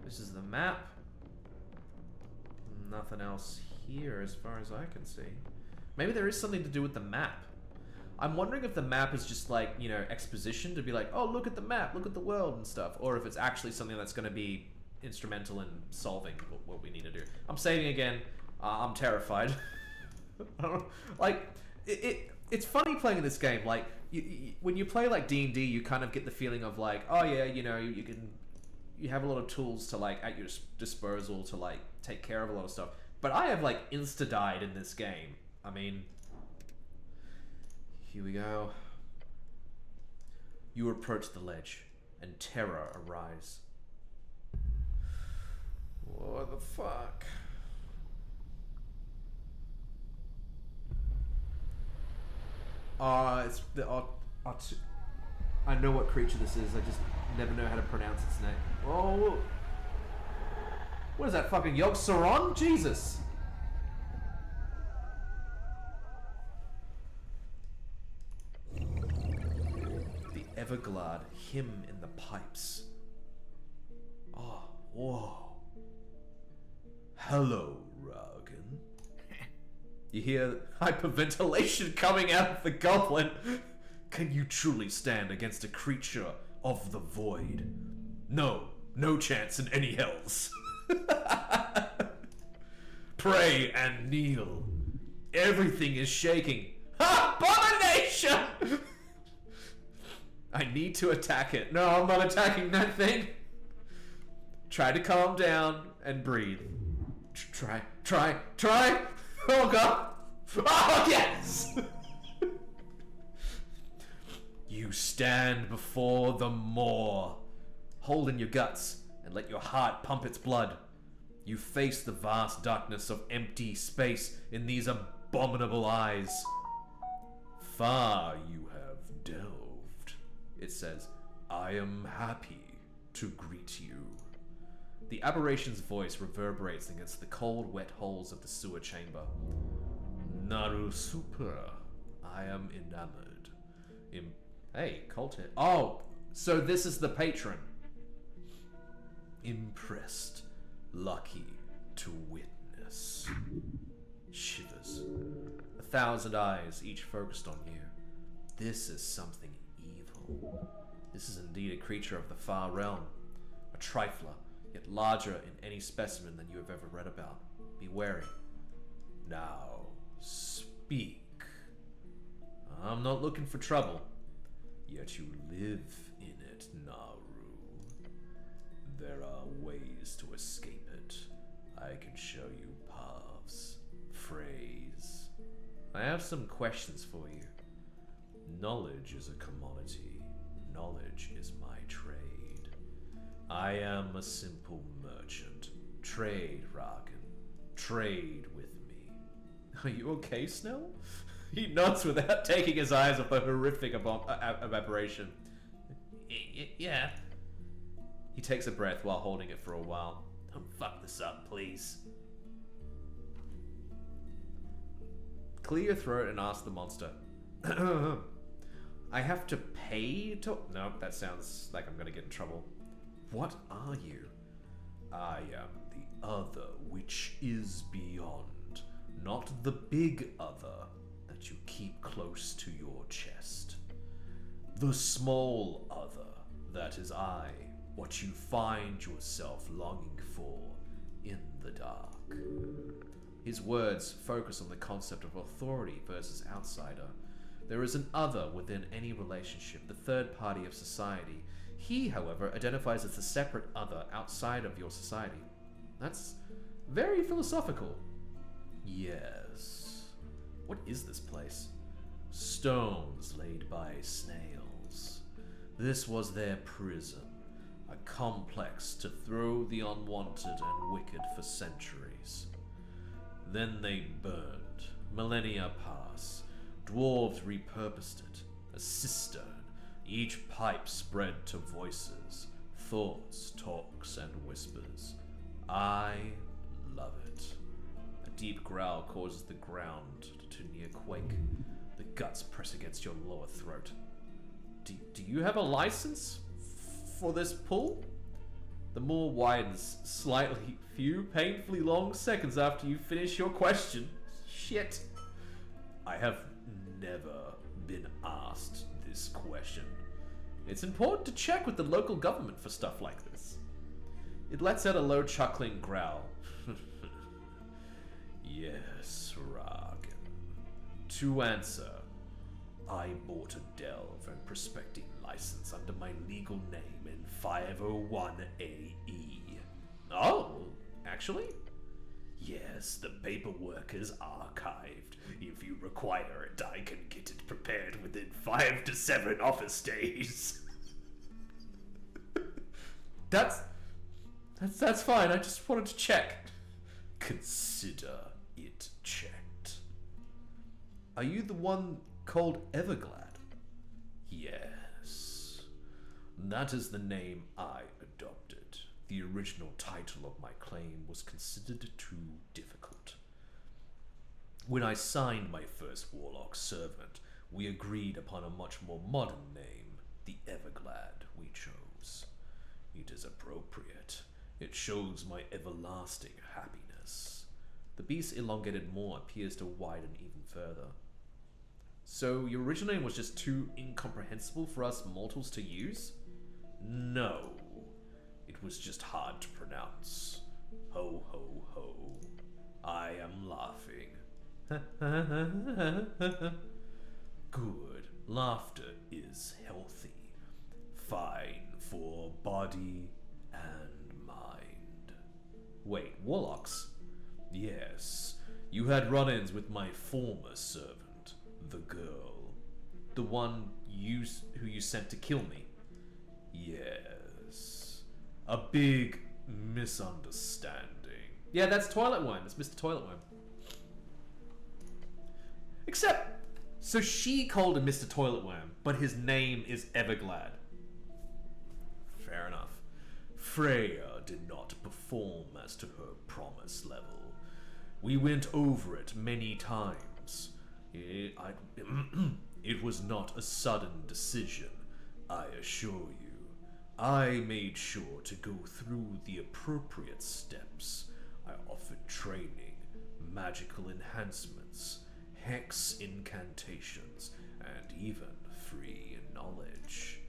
This is the map. Nothing else here as far as I can see. Maybe there is something to do with the map. I'm wondering if the map is just like, you know, exposition to be like, oh, look at the map, look at the world and stuff. Or if it's actually something that's going to be instrumental in solving what we need to do. I'm saving again. I'm terrified. Like, it's funny playing this game. Like, when you play like D&D, you kind of get the feeling of like, oh yeah, you know, you have a lot of tools to like at your disposal to like take care of a lot of stuff. But I have like insta-died in this game. I mean, here we go. You approach the ledge, and terror arise. What the fuck? It's the I know what creature this is. I just never know how to pronounce its name. Oh, what is that? Fucking Yogg-Saron? Jesus. The Everglade hymn in the pipes. Oh, whoa. Hello, Ragan. You hear hyperventilation coming out of the goblin. Can you truly stand against a creature of the void? No, no chance in any hells. Pray and kneel. Everything is shaking. Abomination! I need to attack it. No, I'm not attacking that thing. Try to calm down and breathe. Try! Oh god! Oh yes! You stand before the maw. Hold in your guts and let your heart pump its blood. You face the vast darkness of empty space in these abominable eyes. Far you have delved, it says. I am happy to greet you. The aberration's voice reverberates against the cold, wet halls of the sewer chamber. Naru super. I am enamored. Hey, Colton. Oh, so this is the patron. Impressed. Lucky to witness. Shivers. 1,000 eyes, each focused on you. This is something evil. This is indeed a creature of the far realm. A trifler, yet larger in any specimen than you have ever read about. Be wary. Now, speak. I'm not looking for trouble, yet you live in it, Naru. There are ways to escape it. I can show you paths, phrase. I have some questions for you. Knowledge is a commodity. Knowledge is my trade. I am a simple merchant. Trade, Ragan. Trade with me. Are you okay, Snell? He nods without taking his eyes off the horrific aberration. Yeah. He takes a breath while holding it for a while. Don't fuck this up, please. Clear your throat and ask the monster. I have to pay to... No, that sounds like I'm gonna get in trouble. What are you? I am the other which is beyond. Not the big other that you keep close to your chest. The small other that is I, what you find yourself longing for in the dark. His words focus on the concept of authority versus outsider. There is an other within any relationship, the third party of society. He, however, identifies as a separate other outside of your society. That's very philosophical. Yes. What is this place? Stones laid by snails. This was their prison, a complex to throw the unwanted and wicked for centuries. Then they burned. Millennia pass. Dwarves repurposed it, a cistern, each pipe spread to voices, thoughts, talks, and whispers. I love it. A deep growl causes the ground to near quake. The guts press against your lower throat. Do you have a license for this pull? The moor widens slightly, few painfully long seconds after you finish your question. Shit. I have never been asked this question. It's important to check with the local government for stuff like this. It lets out a low chuckling growl. Yes, Ragan. To answer, I bought a delve and prospecting license under my legal name in 501 AE. Oh, actually? Yes, the paperwork is archived. If you require it, I can get it prepared within 5 to 7 office days. That's fine. I just wanted to check. Consider it checked. Are you the one called Everglad? Yes. That is the name I adopted. The original title of my claim was considered too difficult. When I signed my first warlock servant, we agreed upon a much more modern name, the Everglad we chose. It is appropriate. It shows my everlasting happiness. The beast's elongated maw appears to widen even further. So your original name was just too incomprehensible for us mortals to use? No. It was just hard to pronounce. Ho ho ho. I am laughing. Good. Laughter is healthy. Fine for body and mind. Wait, warlocks? Yes, you had run-ins with my former servant, the girl. The one who you sent to kill me. Yes. A big misunderstanding. Yeah, that's Toilet Worm. It's Mr. Toilet Worm. Except, so she called him Mr. Toilet Worm, but his name is Everglad. Fair enough. Freya did not perform as to her promise level. We went over it many times. It was not a sudden decision, I assure you. I made sure to go through the appropriate steps. I offered training, magical enhancements, hex incantations, and even free knowledge.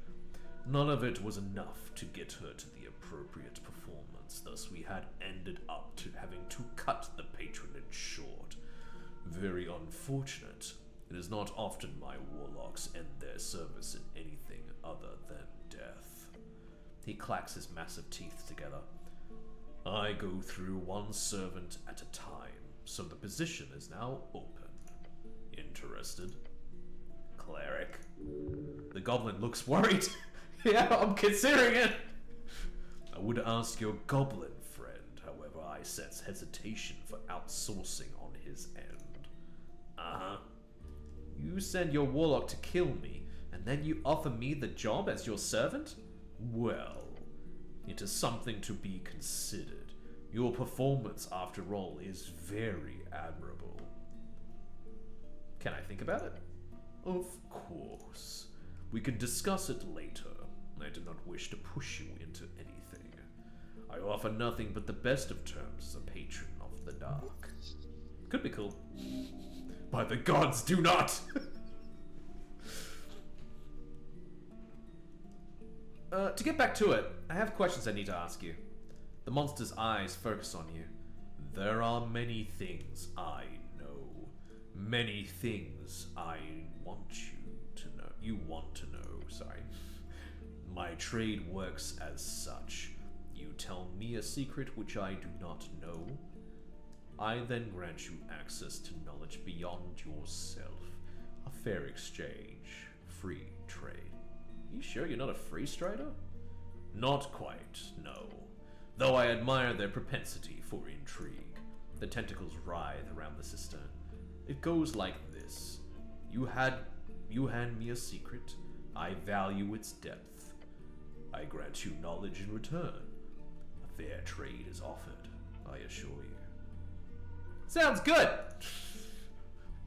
None of it was enough to get her to the appropriate performance, thus we had ended up having to cut the patronage short. Very unfortunate. It is not often my warlocks end their service in anything other than death. He clacks his massive teeth together. I go through one servant at a time, so the position is now open. Interested? Cleric. The goblin looks worried. Yeah, I'm considering it. I would ask your goblin friend, however I sense hesitation for outsourcing on his end. Uh-huh. You send your warlock to kill me, and then you offer me the job as your servant? Well, it is something to be considered. Your performance, after all, is very admirable. Can I think about it? Of course. We can discuss it later. I do not wish to push you into anything. I offer nothing but the best of terms as a patron of the dark. Could be cool. By the gods, do not! To get back to it, I have questions I need to ask you. The monster's eyes focus on you. There are many things I know. Many things I want you to know. You want to know, sorry. My trade works as such. You tell me a secret which I do not know. I then grant you access to knowledge beyond yourself. A fair exchange. Free trade. You sure you're not a free strider? Not quite, no. Though I admire their propensity for intrigue. The tentacles writhe around the cistern. It goes like this. You hand me a secret. I value its depth. I grant you knowledge in return. A fair trade is offered, I assure you. Sounds good!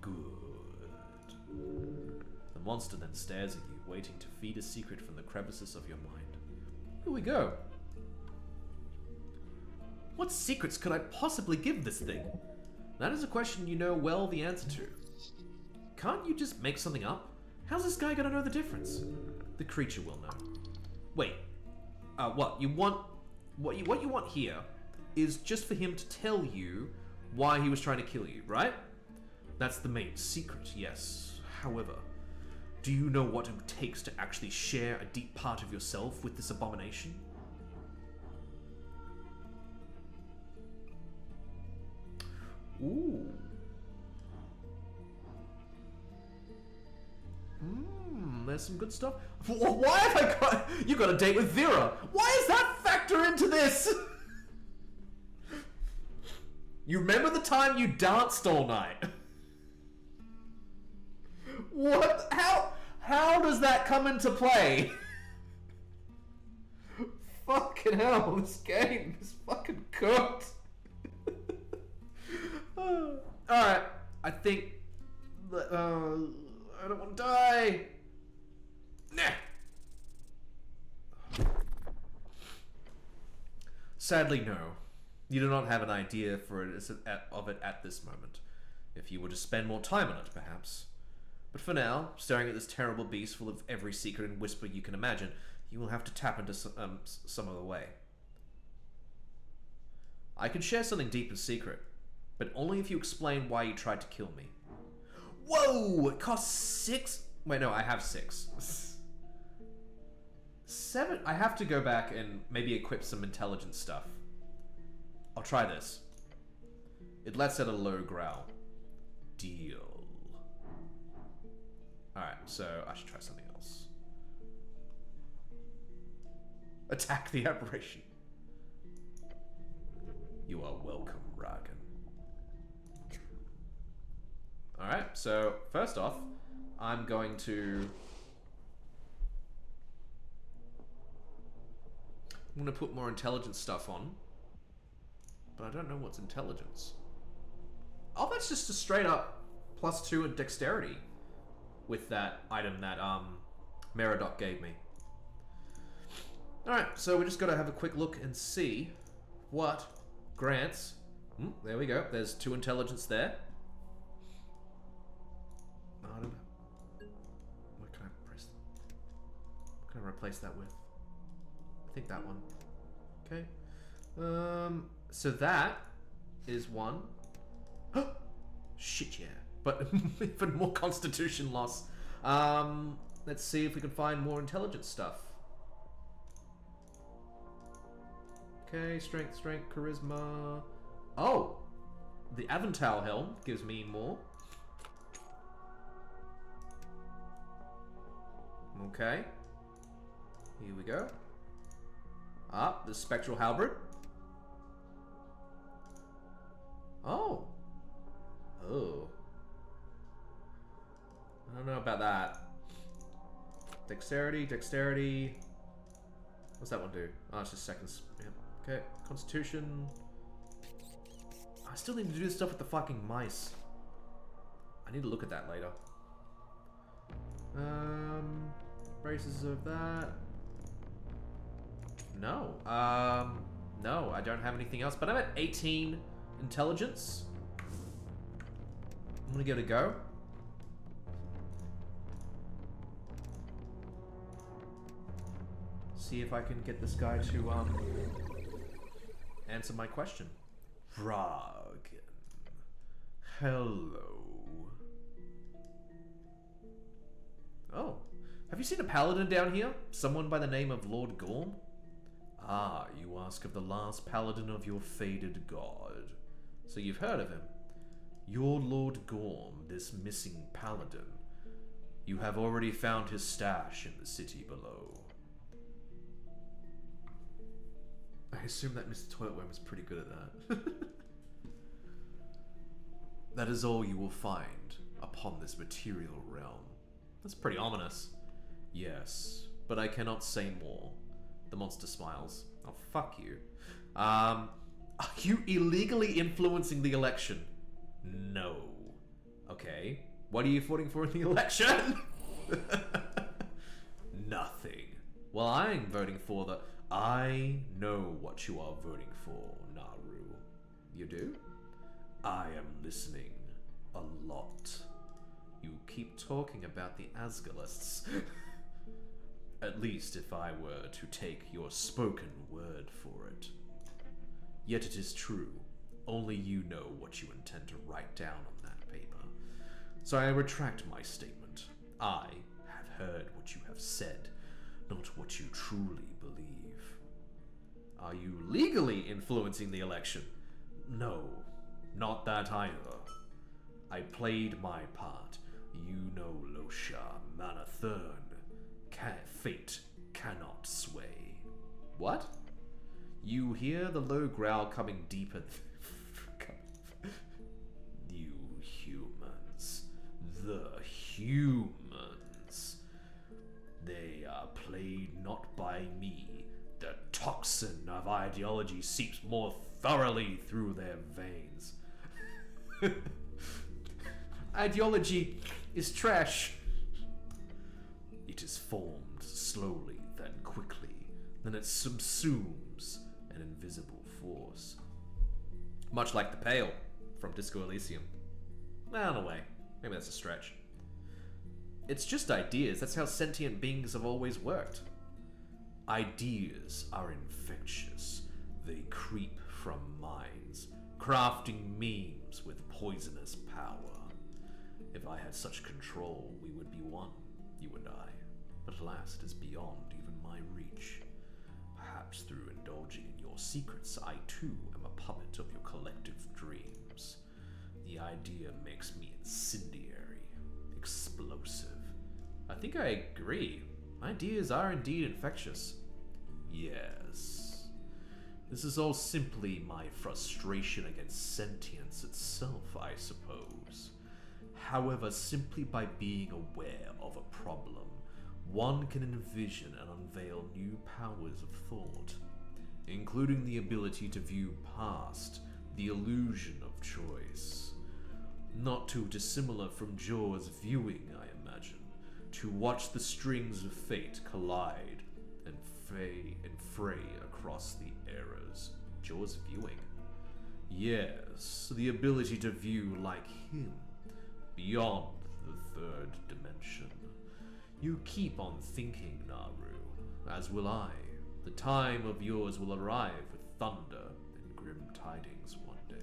Good. The monster then stares at you, waiting to feed a secret from the crevices of your mind. Here we go. What secrets could I possibly give this thing? That is a question you know well the answer to. Can't you just make something up? How's this guy gonna know the difference? The creature will know. Wait. What you want here is just for him to tell you why he was trying to kill you, right? That's the main secret, yes. However, do you know what it takes to actually share a deep part of yourself with this abomination? Ooh. There's some good stuff. Why have I got... You got a date with Vera. Why does that factor into this? You remember the time you danced all night? What? How does that come into play? Fucking hell, this game is fucking cooked. Alright, I think... I don't want to die. Nah. Sadly, no. You do not have an idea of it at this moment. If you were to spend more time on it, perhaps. But for now, staring at this terrible beast full of every secret and whisper you can imagine, you will have to tap into some other way. I can share something deep and secret, but only if you explain why you tried to kill me. Whoa! It costs 6? Wait, no, I have 6. 7? I have to go back and maybe equip some intelligence stuff. I'll try this. It lets out a low growl. Deal. Alright, so I should try something else. Attack the apparition. You are welcome, Ragan. Alright, so first off, I'm going to put more intelligence stuff on. But I don't know what's intelligence. Oh, that's just a straight up +2 in dexterity with that item that Meridoc gave me. Alright, so we just gotta have a quick look and see what grants. There we go. There's 2 intelligence there. I don't know. What can I press? What can I replace that with? I think that one. Okay. So that is 1. Shit, yeah. But even more constitution loss. Let's see if we can find more intelligence stuff. Okay, strength, charisma. Oh! The Avental helm gives me more. Okay. Here we go. The spectral halberd. Oh. Oh. I don't know about that. Dexterity. What's that one do? Oh, it's just seconds. Yeah. Okay. Constitution. I still need to do this stuff with the fucking mice. I need to look at that later. Braces of that. No. No, I don't have anything else. But I'm at 18 intelligence. I'm gonna give it a go. See if I can get this guy to answer my question. Ragan. Hello. Oh. Have you seen a paladin down here? Someone by the name of Lord Gorm? Ah, you ask of the last paladin of your faded god. So you've heard of him. Your Lord Gorm, this missing paladin. You have already found his stash in the city below. I assume that Mr. Toiletworm was pretty good at that. That is all you will find upon this material realm. That's pretty ominous. Yes, but I cannot say more. The monster smiles. Oh, fuck you. Are you illegally influencing the election? No. Okay. What are you voting for in the election? Nothing. Well, I'm voting for the... I know what you are voting for, Naru. You do? I am listening a lot. You keep talking about the Asgalists. At least if I were to take your spoken word for it. Yet it is true. Only you know what you intend to write down on that paper. So I retract my statement. I have heard what you have said, not what you truly believe. Are you legally influencing the election? No, not that either. I played my part. You know Losha Manathurn. Fate cannot sway. What? You hear the low growl coming deeper. You humans. The humans. They are played not by me. The toxin of ideology seeps more thoroughly through their veins. Ideology is trash. It is formed slowly, then quickly. Then it subsumes an invisible force. Much like the Pale from Disco Elysium. Well, in a way. Maybe that's a stretch. It's just ideas. That's how sentient beings have always worked. Ideas are infectious. They creep from minds, crafting memes with poisonous power. If I had such control, we would be one, you and I. But alas, it is beyond even my reach. Perhaps through indulging in your secrets, I too am a puppet of your collective dreams. The idea makes me incendiary, explosive. I think I agree. Ideas are indeed infectious. Yes. This is all simply my frustration against sentience itself, I suppose. However, simply by being aware of a problem, one can envision and unveil new powers of thought, including the ability to view past the illusion of choice. Not too dissimilar from Jaws viewing, I imagine, to watch the strings of fate collide and fray across the eras. Jaws viewing. Yes, the ability to view like him, beyond the third dimension. You keep on thinking, Naru, as will I. The time of yours will arrive with thunder and grim tidings one day.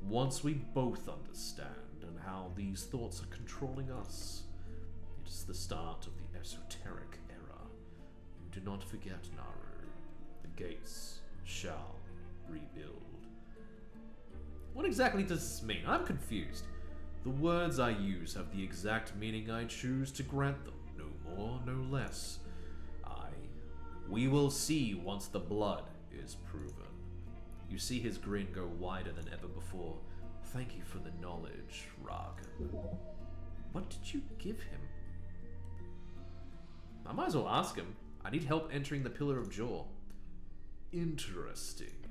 Once we both understand and how these thoughts are controlling us, it is the start of the Esoteric era. Do not forget, Naru. The gates shall rebuild. What exactly does this mean? I'm confused. The words I use have the exact meaning I choose to grant them. No more, no less. We will see once the blood is proven. You see his grin go wider than ever before. Thank you for the knowledge, Ragan. What did you give him? I might as well ask him. I need help entering the Pillar of Jaw. Interesting.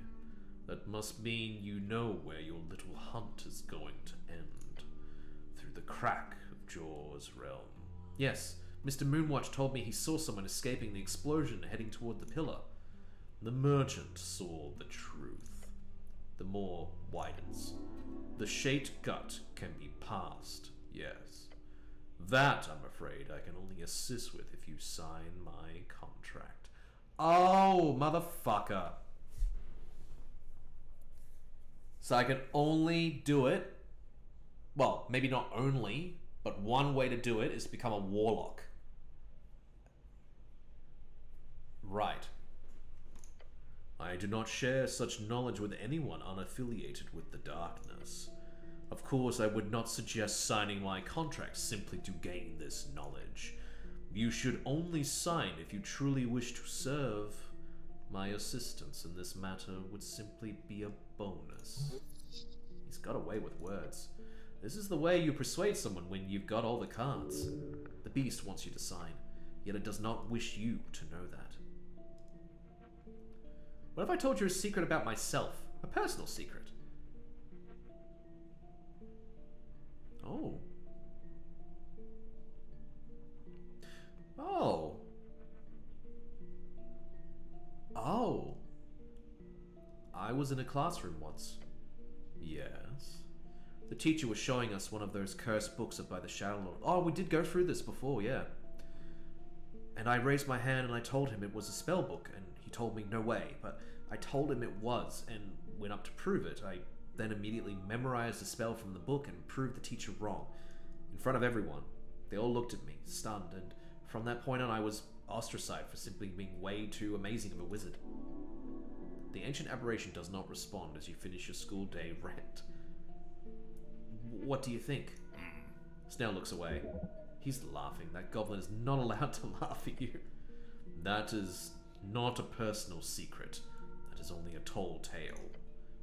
That must mean you know where your little hunt is going to end. Through the crack of Jaw's realm. Yes, Mr. Moonwatch told me he saw someone escaping the explosion heading toward the pillar. The merchant saw the truth. The moor widens. The shaped gut can be passed, yes. That, I'm afraid, I can only assist with if you sign my contract. Oh, motherfucker. So I can only do it, well, maybe not only, but one way to do it is to become a warlock. Right. I do not share such knowledge with anyone unaffiliated with the darkness. Of course, I would not suggest signing my contract simply to gain this knowledge. You should only sign if you truly wish to serve. My assistance in this matter would simply be a bonus. He's got away with words. This is the way you persuade someone when you've got all the cards. The beast wants you to sign, yet it does not wish you to know that. What if I told you a secret about myself? A personal secret? Oh. Oh. Oh. I was in a classroom once. Yes. The teacher was showing us one of those cursed books up by the Shadow Lord. Oh, we did go through this before, yeah. And I raised my hand and I told him it was a spell book, and he told me no way, but I told him it was and went up to prove it. I then immediately memorized the spell from the book and proved the teacher wrong. In front of everyone. They all looked at me, stunned, and from that point on I was ostracized for simply being way too amazing of a wizard. The ancient aberration does not respond as you finish your school day rant. What do you think? Snell looks away. He's laughing. That goblin is not allowed to laugh at you. That is not a personal secret. That is only a tall tale.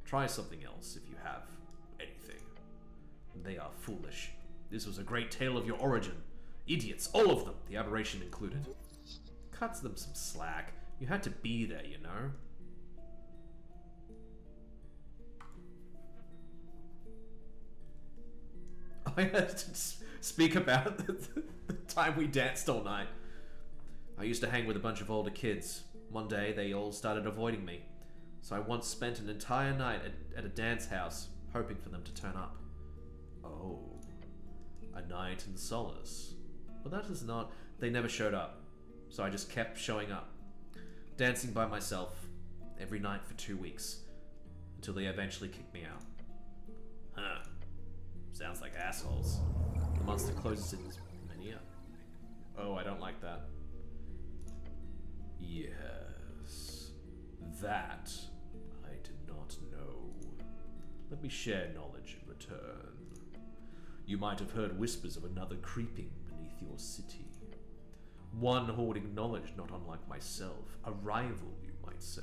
Try something else if you have anything. They are foolish. This was a great tale of your origin. Idiots, all of them, the aberration included. Cuts them some slack. You had to be there, you know? I had to speak about the time we danced all night. I used to hang with a bunch of older kids. One day, they all started avoiding me. So I once spent an entire night at a dance house, hoping for them to turn up. Oh. A night in solace. Well, that is not... They never showed up. So I just kept showing up. Dancing by myself, every night for 2 weeks. Until they eventually kicked me out. Huh. Sounds like assholes. The monster closes in many up. Oh, I don't like that. Yes. That I did not know. let me share knowledge in return. You might have heard whispers of another creeping beneath your city. One hoarding knowledge not unlike myself, a rival, you might say.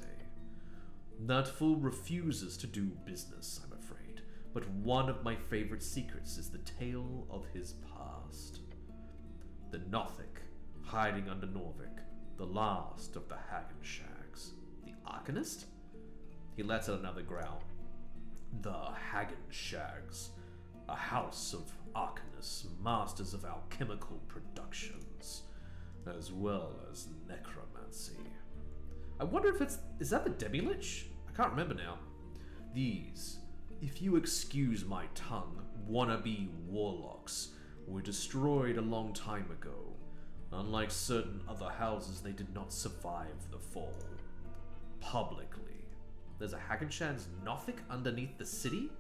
That fool refuses to do business, I'm afraid, but one of my favorite secrets is the tale of his past. The Nothic, hiding under Norvik, the last of the Hagenshags. The Arcanist? He lets out another growl. The Hagenshags, a house of arcanists, masters of alchemical productions, as well as necromancy. I wonder if is that the Demi-Lich? I can't remember now. These, if you excuse my tongue, wannabe warlocks were destroyed a long time ago. Unlike certain other houses, they did not survive the fall. Publicly. There's a Hagenshad's Nothic underneath the city?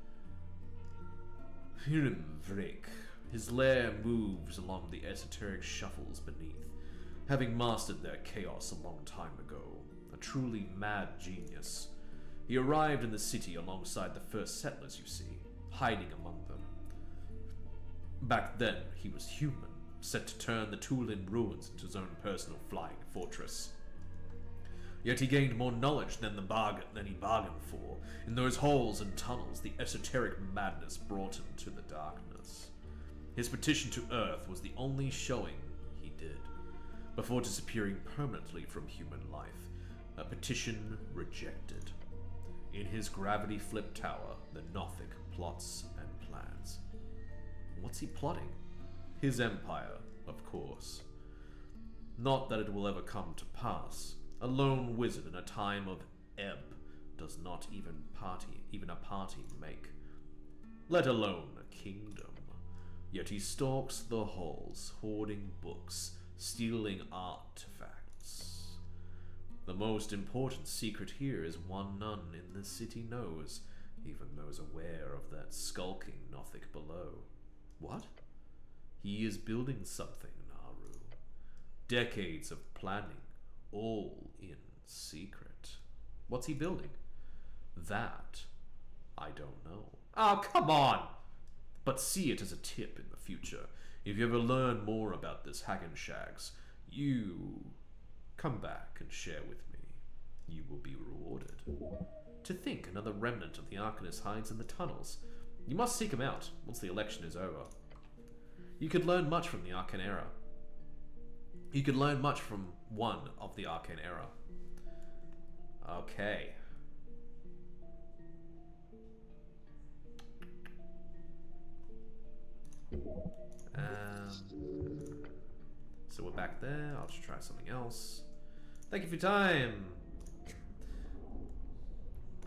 Hirimvrik. His lair moves along the esoteric shuffles beneath, having mastered their chaos a long time ago. A truly mad genius. He arrived in the city alongside the first settlers, you see, hiding among them. Back then, he was human, set to turn the Tulin ruins into his own personal flying fortress. Yet he gained more knowledge than he bargained for. In those halls and tunnels, the esoteric madness brought him to the darkness. His petition to Earth was the only showing he did, before disappearing permanently from human life. A petition rejected. In his gravity-flipped tower, the Nothic plots and plans. What's he plotting? His empire, of course. Not that it will ever come to pass. A lone wizard in a time of ebb does not even a party make, let alone a kingdom. Yet he stalks the halls, hoarding books, stealing artifacts. The most important secret here is one none in the city knows, even those aware of that skulking Nothic below. What? He is building something, Naru. Decades of planning, all in secret. What's he building? That, I don't know. Oh, come on! But see it as a tip in the future. If you ever learn more about this Hagenshags, you come back and share with me. You will be rewarded. To think another remnant of the Arcanist hides in the tunnels. You must seek him out once the election is over. You could learn much from the Arcane Era. You could learn much from one of the Arcane Era. Okay. So we're back there. I'll just try something else. Thank you for your time.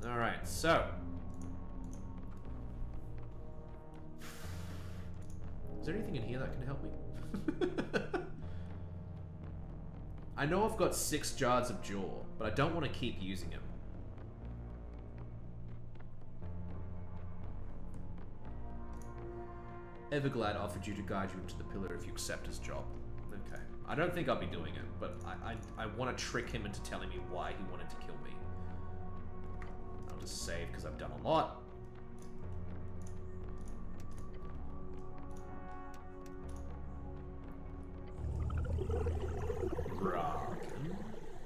Alright, so. Is there anything in here that can help me? I know I've got 6 jars of jaw, but I don't want to keep using them. Everglad offered you to guide you into the pillar if you accept his job. Okay. I don't think I'll be doing it, but I want to trick him into telling me why he wanted to kill me. I'll just save because I've done a lot.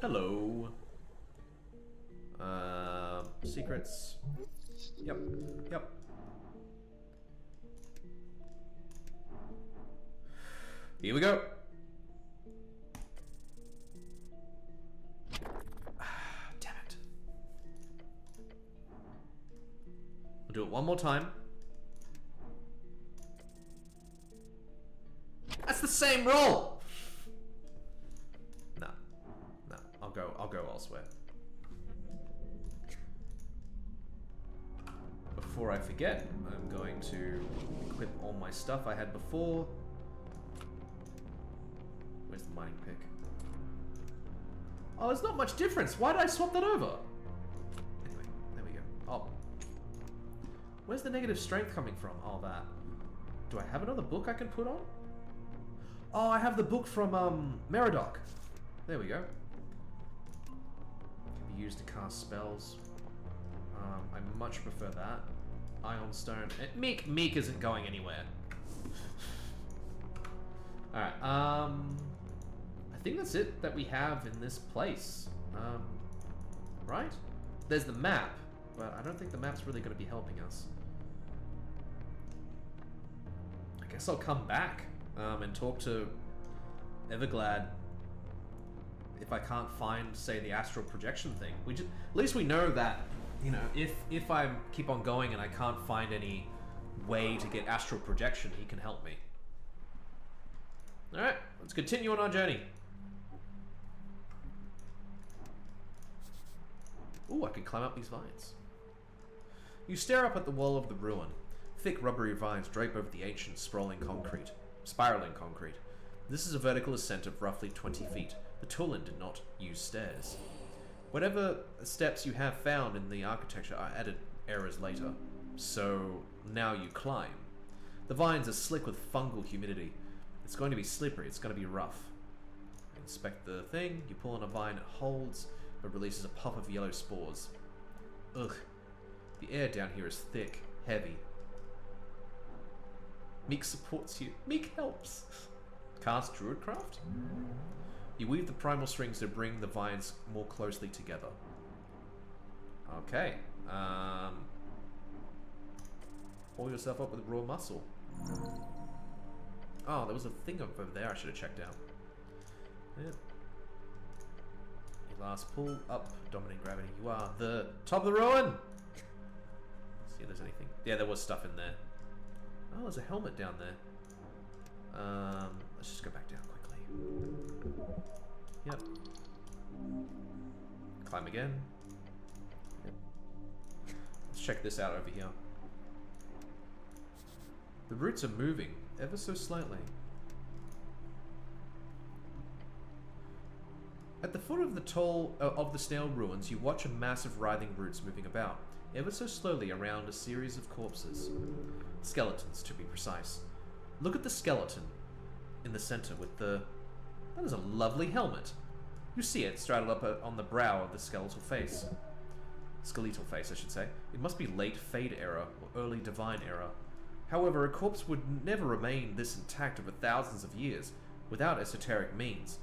Hello. Secrets. Yep. Yep. Here we go. Damn it. We'll do it one more time. That's the same roll! I'll go elsewhere. Before I forget, I'm going to equip all my stuff I had before. Where's the mining pick? Oh, there's not much difference. Why did I swap that over? Anyway, there we go. Oh. Where's the negative strength coming from? Oh, that. Do I have another book I can put on? Oh, I have the book from, Meridoc. There we go. Can be used to cast spells. I much prefer that. Ion stone. Meek isn't going anywhere. Alright, I think that's it that we have in this place. Right? There's the map, but I don't think the map's really going to be helping us. I guess I'll come back and talk to Everglad if I can't find, say, the astral projection thing. At least we know that, you know, if I keep on going and I can't find any way to get astral projection, he can help me. Alright, let's continue on our journey. Ooh, I can climb up these vines. You stare up at the wall of the ruin. Thick rubbery vines drape over the ancient spiraling concrete. This is a vertical ascent of roughly 20 feet. The Tulin did not use stairs. Whatever steps you have found in the architecture are added eras later. So now you climb. The vines are slick with fungal humidity. It's going to be slippery, it's going to be rough. Inspect the thing, you pull on a vine, it holds, but releases a puff of yellow spores. Ugh. The air down here is thick, heavy. Meek supports you. Meek helps. Cast Druidcraft? You weave the primal strings to bring the vines more closely together. Okay. Pull yourself up with raw muscle. Oh, there was a thing over there I should have checked out. Yeah. Your last pull up, dominant gravity. You are the top of the ruin! See if there's anything. Yeah, there was stuff in there. Oh, there's a helmet down there. Let's just go back down quickly. Yep. Climb again. Yep. Let's check this out over here. The roots are moving ever so slightly. At the foot of the snail ruins, you watch a mass of writhing roots moving about, ever so slowly around a series of corpses. Skeletons, to be precise. Look at the skeleton in the center with the... That is a lovely helmet. You see it straddled up on the brow of the skeletal face. Skeletal face, I should say. It must be late Fade era or early Divine era. However, a corpse would never remain this intact over thousands of years without esoteric means.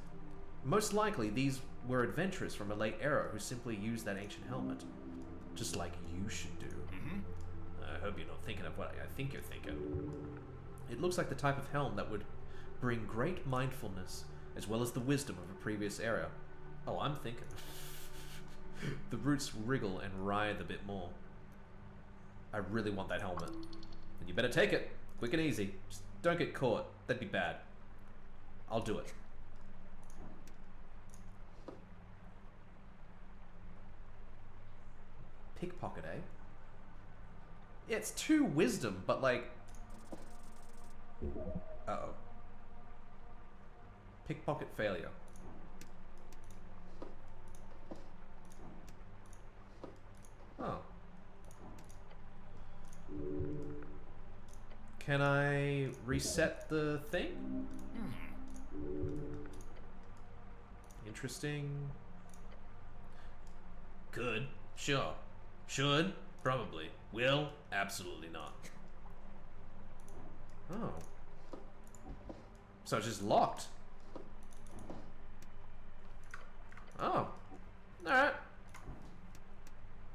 Most likely, these were adventurers from a late era who simply used that ancient helmet. Just like you should do. I hope you're not thinking of what I think you're thinking. It looks like the type of helm that would bring great mindfulness, as well as the wisdom of a previous era. Oh, I'm thinking. The roots wriggle and writhe a bit more. I really want that helmet. And you better take it, quick and easy. Just don't get caught, that'd be bad. I'll do it. Pickpocket, eh? Yeah, it's 2 wisdom, but like... Uh-oh. Pickpocket failure. Oh. Can I reset the thing? Interesting. Could. Sure. Should. Probably. Will. Absolutely not. Oh. So it's just locked. Oh. Alright.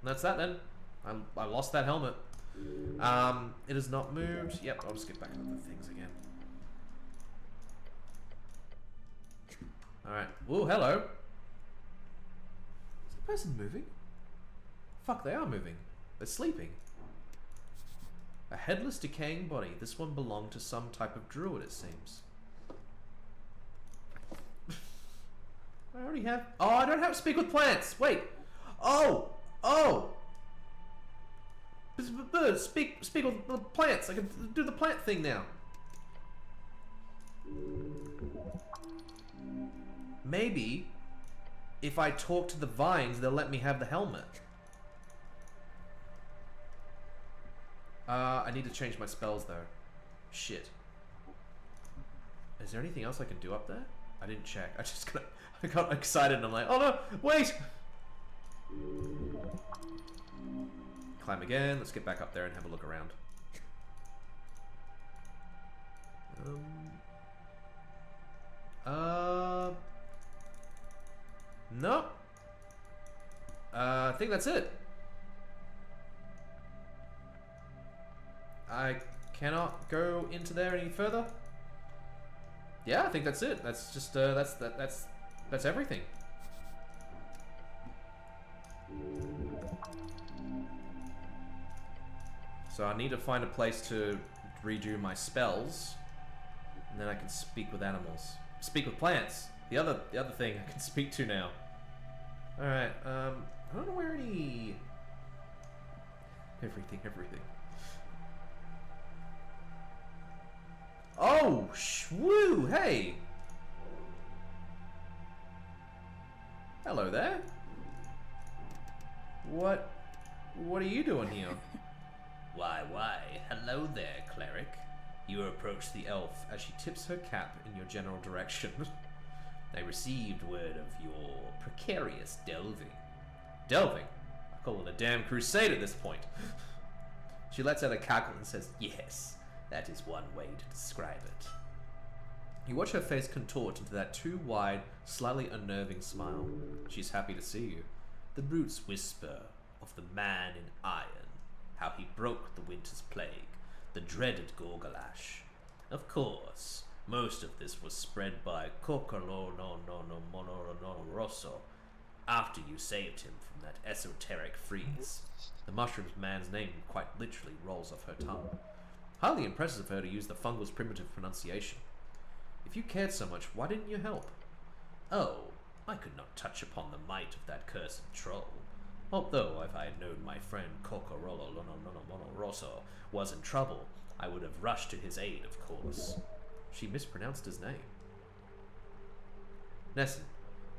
That's that then. I lost that helmet. It has not moved. Yep, I'll just get back into the things again. Alright. Ooh, hello. Is the person moving? Fuck, they are moving. They're sleeping. A headless, decaying body. This one belonged to some type of druid, it seems. I already have... Oh, I don't have to speak with plants! Wait! Oh! Oh! Speak with the plants. I can do the plant thing now. Maybe if I talk to the vines, they'll let me have the helmet. I need to change my spells though. Shit. Is there anything else I can do up there? I didn't check. I got excited and I'm like, oh no, wait! climb again. Let's get back up there and have a look around. No. I think that's it. I cannot go into there any further. Yeah, I think that's it. That's just that's everything. So I need to find a place to redo my spells, and then I can speak with animals. Speak with plants. The other thing I can speak to now. All right. I don't know where any. Everything. Oh, woo! Hey. Hello there. What are you doing here? Why, hello there, cleric. You approach the elf As she tips her cap in your general direction. I received word of your precarious delving. Delving? I call it a damn crusade at this point. She lets out a cackle and says, Yes, that is one way to describe it. You watch her face contort into that too wide, slightly unnerving smile. She's happy to see you. The brutes whisper of the man in iron, how he broke the winter's plague, the dreaded Gorgalash. Of course, most of this was spread by Cocolo Rosso after you saved him from that esoteric freeze. The mushroom's man's name quite literally rolls off her tongue. Highly impressive of her to use the fungal's primitive pronunciation. If you cared so much, why didn't you help? Oh, I could not touch upon the might of that cursed troll. Although, if I had known my friend Cocorolo Rosso was in trouble, I would have rushed to his aid, of course. She mispronounced his name. Nessun,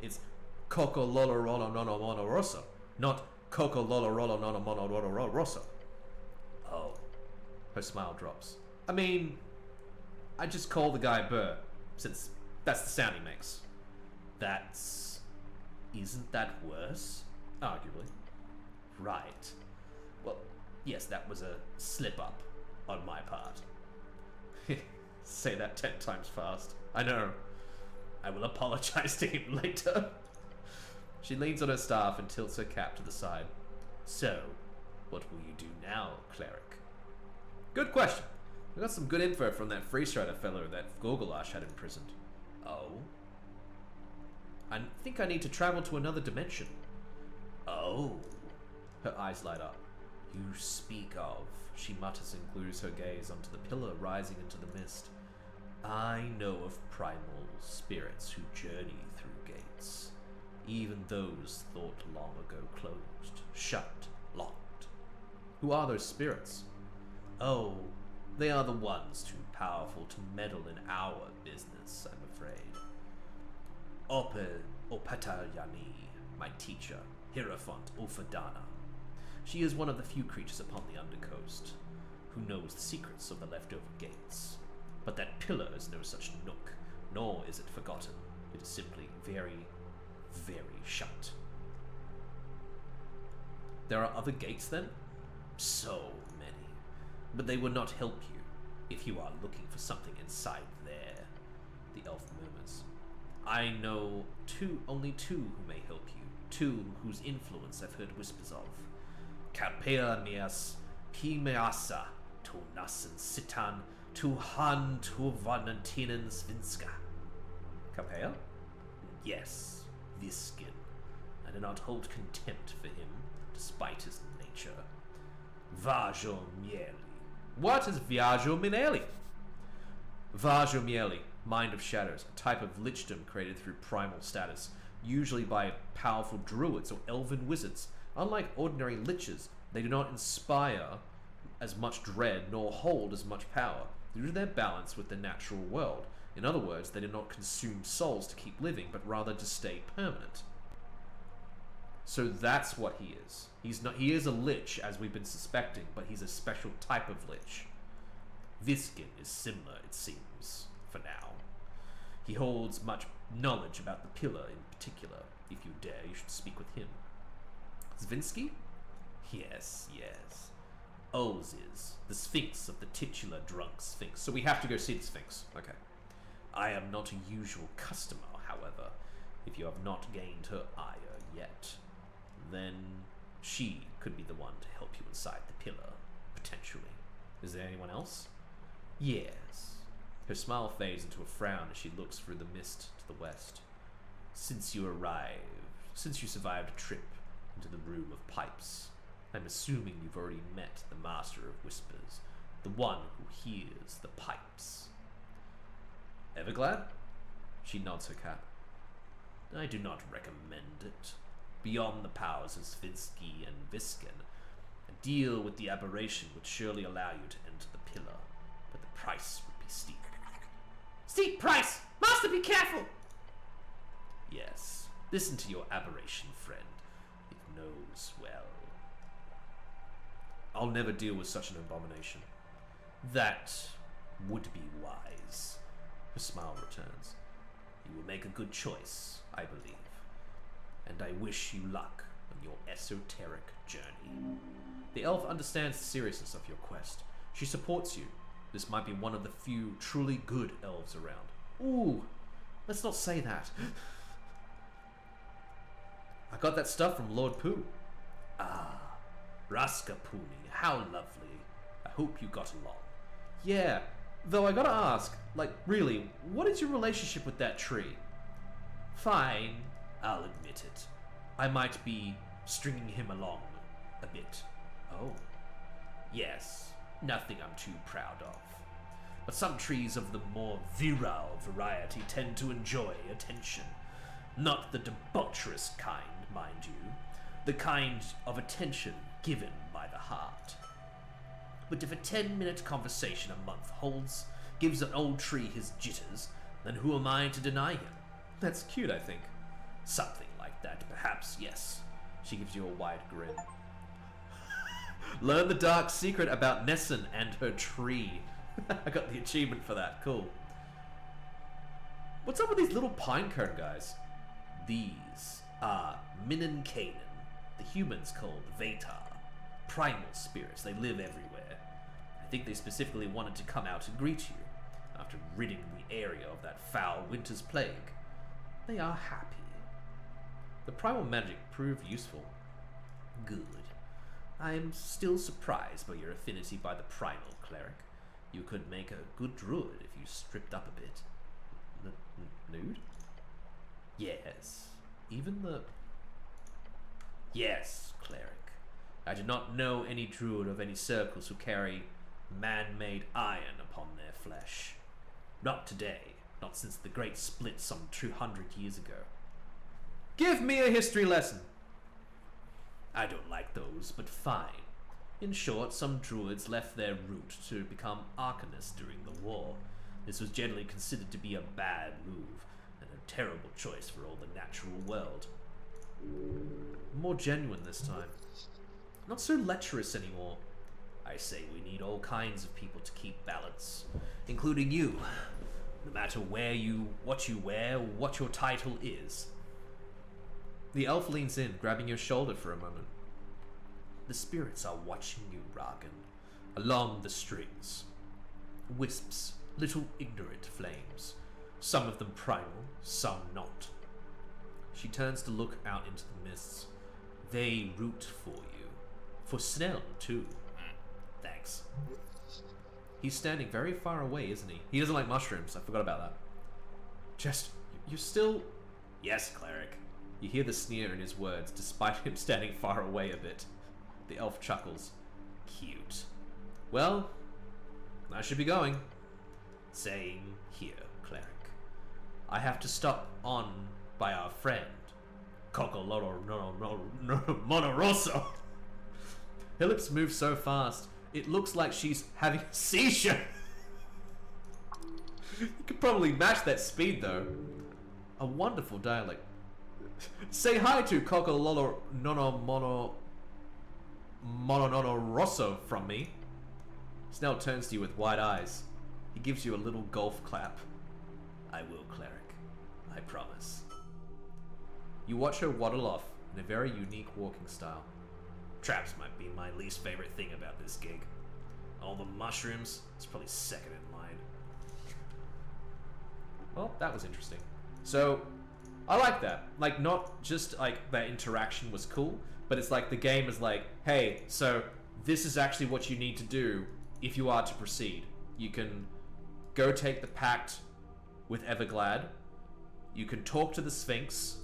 it's Cocololorolo Rosso, not Cocololorolo Rosso. Oh. Her smile drops. I mean, I just call the guy Burr, since that's the sound he makes. Isn't that worse? Arguably. Right. Well, yes, that was a slip-up on my part. Say that 10 times fast. I know. I will apologize to him later. She leans on her staff and tilts her cap to the side. So, what will you do now, cleric? Good question. I got some good info from that freestrider fellow that Gorgalash had imprisoned. Oh? I think I need to travel to another dimension. Oh? Her eyes light up. You speak of... She mutters and glues her gaze onto the pillar rising into the mist. I know of primal spirits who journey through gates. Even those thought long ago closed, shut, locked. Who are those spirits? Oh, they are the ones too powerful to meddle in our business, I'm afraid. Opatalyani, my teacher, Hierophant Ulfadana. She is one of the few creatures upon the Undercoast who knows the secrets of the leftover gates. But that pillar is no such nook, nor is it forgotten. It is simply very, very shut. There are other gates then? So many. But they would not help you if you are looking for something inside there, the elf murmurs. I know only two who may help you, two whose influence I've heard whispers of. Capea mias, Pimeasa, tu nasen sitan, tu han tu vanantinen svinska. Capea? Yes, Viskin. I do not hold contempt for him, despite his nature. Vajo mieli. What is Viaggio Minelli? Vaggio Mieli, Mind of Shadows, a type of lichdom created through primal status, usually by powerful druids or elven wizards. Unlike ordinary liches, they do not inspire as much dread nor hold as much power due to their balance with the natural world. In other words, they do not consume souls to keep living, but rather to stay permanent. So that's what he is. He is a lich, as we've been suspecting, but he's a special type of lich. Viskin is similar, it seems, for now. He holds much knowledge about the pillar in particular. If you dare, you should speak with him. Zvinsky? Yes, yes. Oz is the Sphinx of the titular drunk Sphinx. So we have to go see the Sphinx. Okay. I am not a usual customer, however. If you have not gained her ire yet, then she could be the one to help you inside the pillar, potentially. Is there anyone else? Yes. Her smile fades into a frown as she looks through the mist to the west. Since you survived a trip into the room of pipes, I'm assuming you've already met the Master of Whispers, the one who hears the pipes. Everglad? She nods her cap. I do not recommend it. Beyond the powers of Svinsky and Visken, a deal with the aberration would surely allow you to enter the pillar, but the price would be steep. Steep price! Master, be careful! Yes, listen to your aberration, friend. It knows well. I'll never deal with such an abomination. That would be wise. Her smile returns. You will make a good choice, I believe. And I wish you luck on your esoteric journey. The elf understands the seriousness of your quest. She supports you. This might be one of the few truly good elves around. Ooh, let's not say that. I got that stuff from Lord Pooh. Ah, Raskapuni, how lovely. I hope you got along. Yeah, though I gotta ask, like, really, what is your relationship with that tree? Fine, I'll admit it. I might be stringing him along a bit. Oh. Yes, nothing I'm too proud of. But some trees of the more virile variety tend to enjoy attention. Not the debaucherous kind, mind you. The kind of attention given by the heart. But if a 10-minute conversation a month gives an old tree his jitters, then who am I to deny him? That's cute, I think. Something like that, perhaps, yes. She gives you a wide grin. Learn the dark secret about Nessun and her tree. I got the achievement for that. Cool. What's up with these little pinecone guys? These are Minan Kanan, the humans called Vatar. Primal spirits, they live everywhere. I think they specifically wanted to come out and greet you, after ridding the area of that foul winter's plague. They are happy. The primal magic proved useful. Good. I am still surprised by your affinity by the primal cleric. You could make a good druid if you stripped up a bit. Nude? Yes. Even the... Yes, cleric. I do not know any druid of any circles who carry man-made iron upon their flesh. Not today. Not since the Great Split some 200 years ago. Give me a history lesson! I don't like those, but fine. In short, some druids left their route to become arcanists during the war. This was generally considered to be a bad move, and a terrible choice for all the natural world. More genuine this time. Not so lecherous anymore. I say we need all kinds of people to keep balance, including you. No matter what you wear, what your title is. The elf leans in, grabbing your shoulder for a moment. The spirits are watching you, Ragan, along the strings. Wisps, little ignorant flames. Some of them primal, some not. She turns to look out into the mists. They root for you. For Snell, too. Thanks. He's standing very far away, isn't he? He doesn't like mushrooms. I forgot about that. Just, you're still... Yes, cleric. You hear the sneer in his words, despite him standing far away a bit. The elf chuckles. Cute. Well, I should be going. Same here, cleric. I have to stop on by our friend, Monoroso. Her lips move so fast, it looks like she's having a seizure. You could probably match that speed, though. A wonderful dialect. Say hi to Cocololo Monoroso from me. Snell turns to you with wide eyes. He gives you a little golf clap. I will, cleric. I promise. You watch her waddle off in a very unique walking style. Traps might be my least favorite thing about this gig. All the mushrooms, it's probably second in line. Well, that was interesting. So, I like that. Like, not just like that interaction was cool, but it's like the game is like, hey, so this is actually what you need to do if you are to proceed. You can go take the pact with Everglad, you can talk to the Sphinx,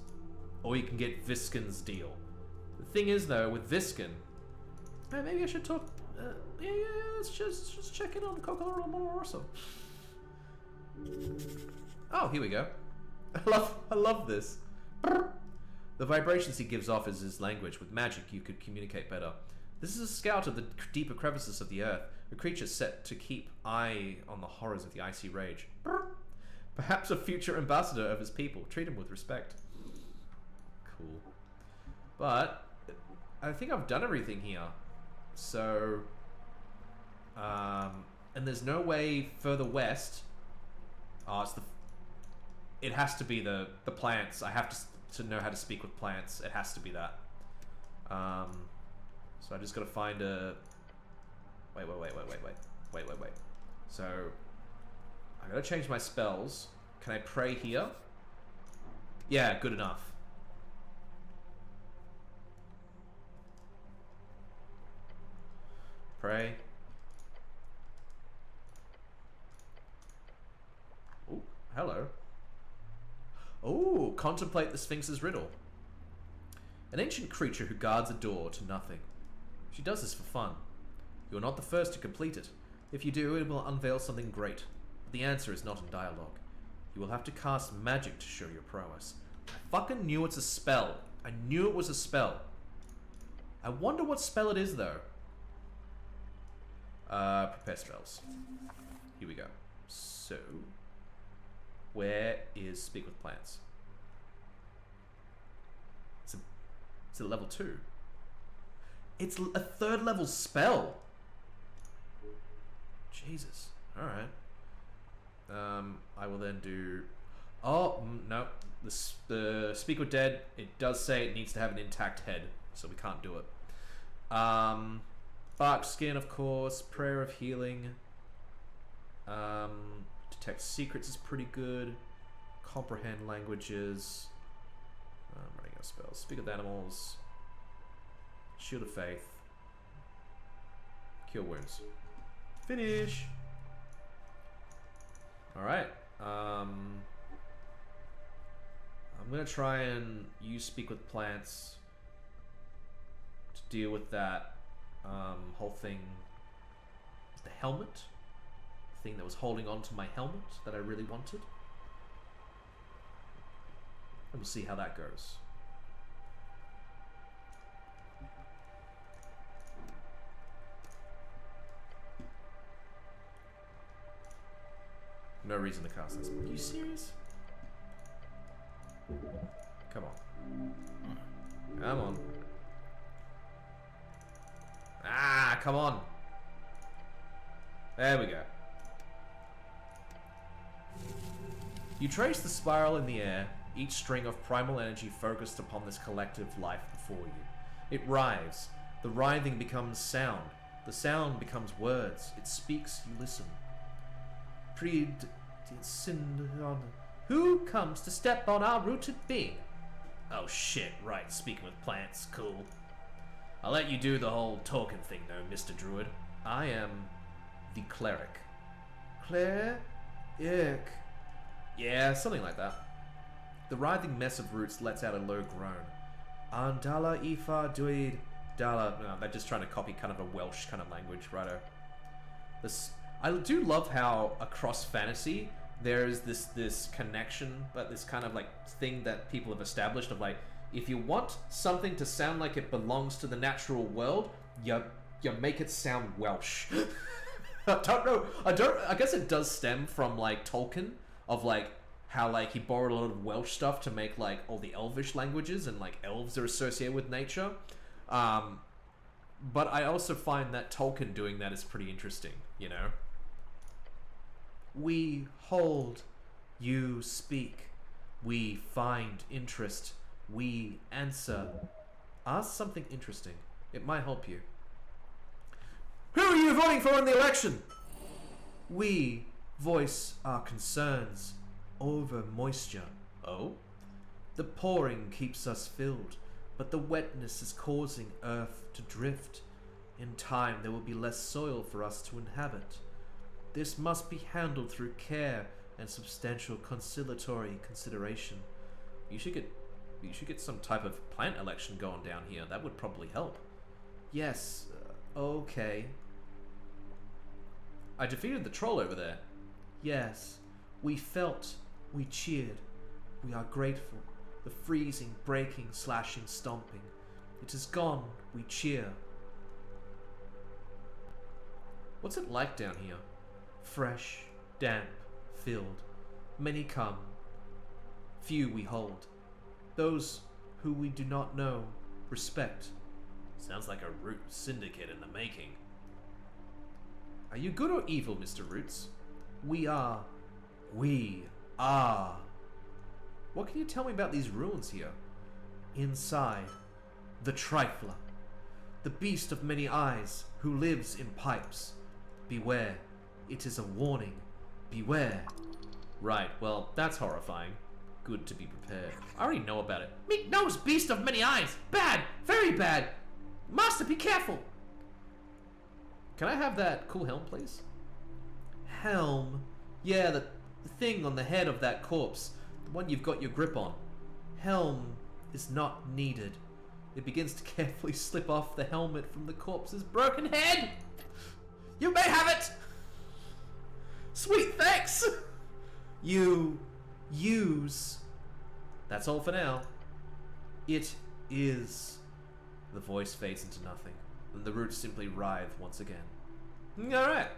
or you can get Viskin's deal. The thing is, though, with Viskin, maybe I should talk. Yeah, let's just check in on Coco Romoroso. Oh, here we go. I love this. The vibrations he gives off is his language. With magic, you could communicate better. This is a scout of the deeper crevices of the earth, a creature set to keep eye on the horrors of the icy rage. Perhaps a future ambassador of his people. Treat him with respect. Cool. But I think I've done everything here. So, and there's no way further west. Oh, it has to be the plants. I have to know how to speak with plants. It has to be that. So I just gotta find a. Wait. So I gotta change my spells. Can I pray here? Yeah, good enough. Pray. Oh, hello. Oh, contemplate the Sphinx's riddle. An ancient creature who guards a door to nothing. She does this for fun. You are not the first to complete it. If you do, it will unveil something great. But the answer is not in dialogue. You will have to cast magic to show your prowess. I fucking knew it's a spell. I knew it was a spell. I wonder what spell it is, though. Prepare spells. Here we go. So, where is Speak with Plants? It's a level 2. It's a 3rd level spell. Jesus. Alright. I will then do... Oh, no. The Speak with Dead, it does say it needs to have an intact head, so we can't do it. Bark Skin, of course. Prayer of Healing. Detect Secrets is pretty good. Comprehend Languages. I'm running out of spells. Speak with Animals. Shield of Faith. Cure Wounds. Finish! Alright. I'm gonna try and use Speak with Plants to deal with that whole thing. The helmet? The thing that was holding on to my helmet that I really wanted. And we'll see how that goes. No reason to cast this. Are you serious? Come on. Come on. Ah, come on. There we go. You trace the spiral in the air, each string of primal energy focused upon this collective life before you. It writhes. The writhing becomes sound. The sound becomes words. It speaks, you listen. Who comes to step on our rooted being? Oh shit, right, speaking with plants, cool. I'll let you do the whole talking thing though, Mr. Druid. I am the cleric. Cleric? Yeah, something like that. The writhing mess of roots lets out a low groan. Andala Ifa Duid Dala. No, they're just trying to copy kind of a Welsh kind of language, righto. I do love how across fantasy there's this connection, but this kind of like thing that people have established of like, if you want something to sound like it belongs to the natural world, you make it sound Welsh. I don't know. I guess it does stem from like Tolkien, of like how like he borrowed a lot of Welsh stuff to make like all the Elvish languages, and like elves are associated with nature. But I also find that Tolkien doing that is pretty interesting, you know? We hold, you speak, we find interest, we answer. Ask something interesting. It might help you. Who are you voting for in the election? We voice our concerns over moisture. Oh? The pouring keeps us filled, but the wetness is causing earth to drift. In time, there will be less soil for us to inhabit. This must be handled through care and substantial conciliatory consideration. You should get some type of plant election going down here. That would probably help. Yes, okay. I defeated the troll over there. Yes, we felt, we cheered. We are grateful. The freezing, breaking, slashing, stomping. It is gone, we cheer. What's it like down here? Fresh, damp, filled. Many come. Few we hold. Those who we do not know, respect. Sounds like a root syndicate in the making. Are you good or evil, Mr. Roots? We are. We are. What can you tell me about these ruins here? Inside, the Trifler, the beast of many eyes who lives in pipes. Beware, it is a warning. Beware. Right, well, that's horrifying. Good to be prepared. I already know about it. Meat nose beast of many eyes. Bad. Very bad. Master, be careful. Can I have that cool helm, please? Helm? Yeah, the thing on the head of that corpse. The one you've got your grip on. Helm is not needed. It begins to carefully slip off the helmet from the corpse's broken head. You may have it. Sweet, thanks. You use. That's all for now. It is. The voice fades into nothing. Then the roots simply writhe once again. Alright.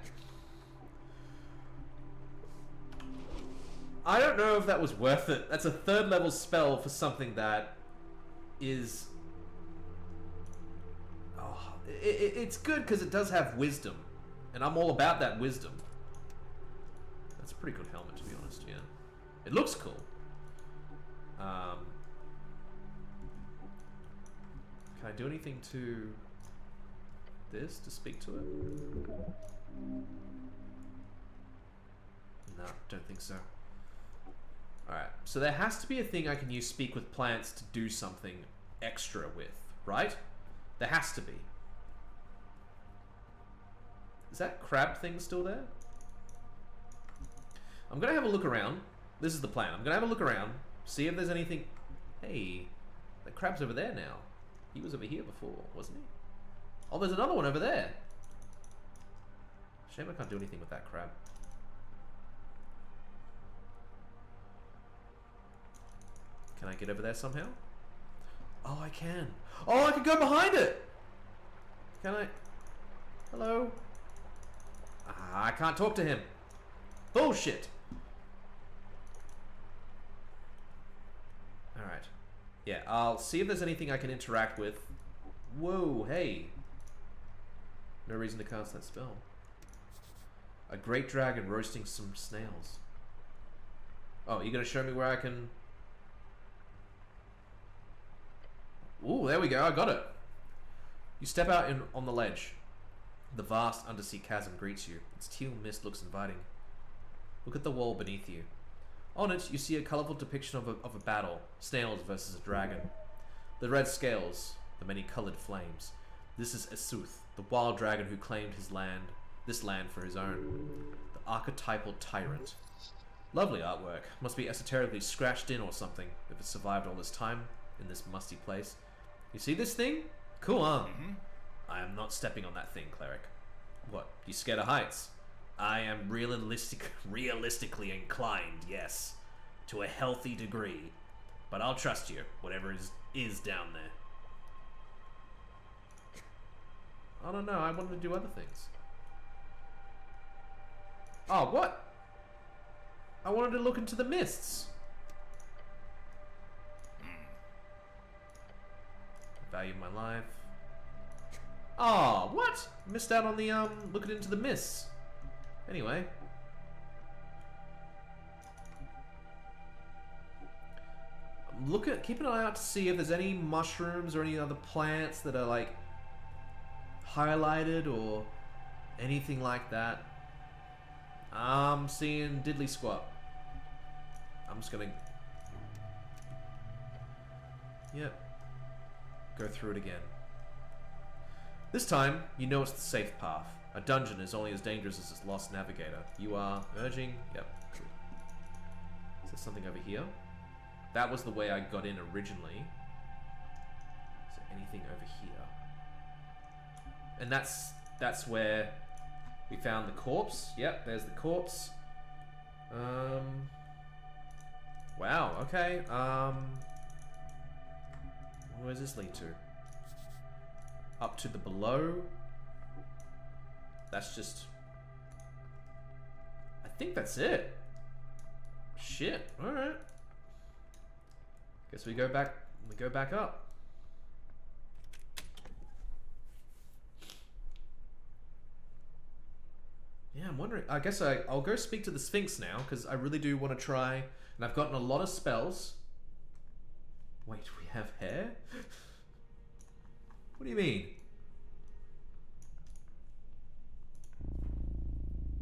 I don't know if that was worth it. That's a 3rd level spell for something that is... Oh, it's good because it does have wisdom. And I'm all about that wisdom. That's a pretty good helmet, to be honest, yeah. It looks cool. Can I do anything to this to speak to it? No, don't think so. Alright, so there has to be a thing I can use speak with plants to do something extra with, right? There has to be. Is that crab thing still there? I'm gonna have a look around. This is the plan. I'm gonna have a look around, see if there's anything... Hey, that crab's over there now. He was over here before, wasn't he? Oh, there's another one over there. Shame I can't do anything with that crab. Can I get over there somehow? Oh, I can. Oh, I can go behind it! Can I? Hello? Ah, I can't talk to him. Bullshit! Alright. Yeah, I'll see if there's anything I can interact with. Whoa, hey. No reason to cast that spell. A great dragon roasting some snails. Oh, you gonna show me where I can... Ooh, there we go, I got it. You step out on the ledge. The vast undersea chasm greets you. Its teal mist looks inviting. Look at the wall beneath you. On it, you see a colourful depiction of a battle. Snails versus a dragon. The red scales, the many coloured flames. This is Esuth, the wild dragon who claimed this land for his own. The archetypal tyrant. Lovely artwork. Must be esoterically scratched in or something, if it survived all this time in this musty place. You see this thing? Cool, huh? I am not stepping on that thing, cleric. What? You scared of heights? I am realistically inclined, yes. To a healthy degree. But I'll trust you, whatever is down there. I don't know, I wanted to do other things. Oh, what? I wanted to look into the mists. Value my life. Oh, what? Missed out on the, looking into the mists. Anyway. Keep an eye out to see if there's any mushrooms or any other plants that are, like, highlighted or anything like that. I'm seeing diddly squat. I'm just gonna... Yep. Go through it again. This time, you know it's the safe path. A dungeon is only as dangerous as its lost navigator. You are urging... Yep. Is there something over here? That was the way I got in originally. Is there anything over here? And that's where we found the corpse. Yep, there's the corpse. Wow, okay. Where does this lead to? Up to the below? That's just... I think that's it. Shit, alright. Guess we go back up. Yeah, I'm wondering. I guess I'll go speak to the Sphinx now, because I really do want to try. And I've gotten a lot of spells. Wait, we have hair? What do you mean?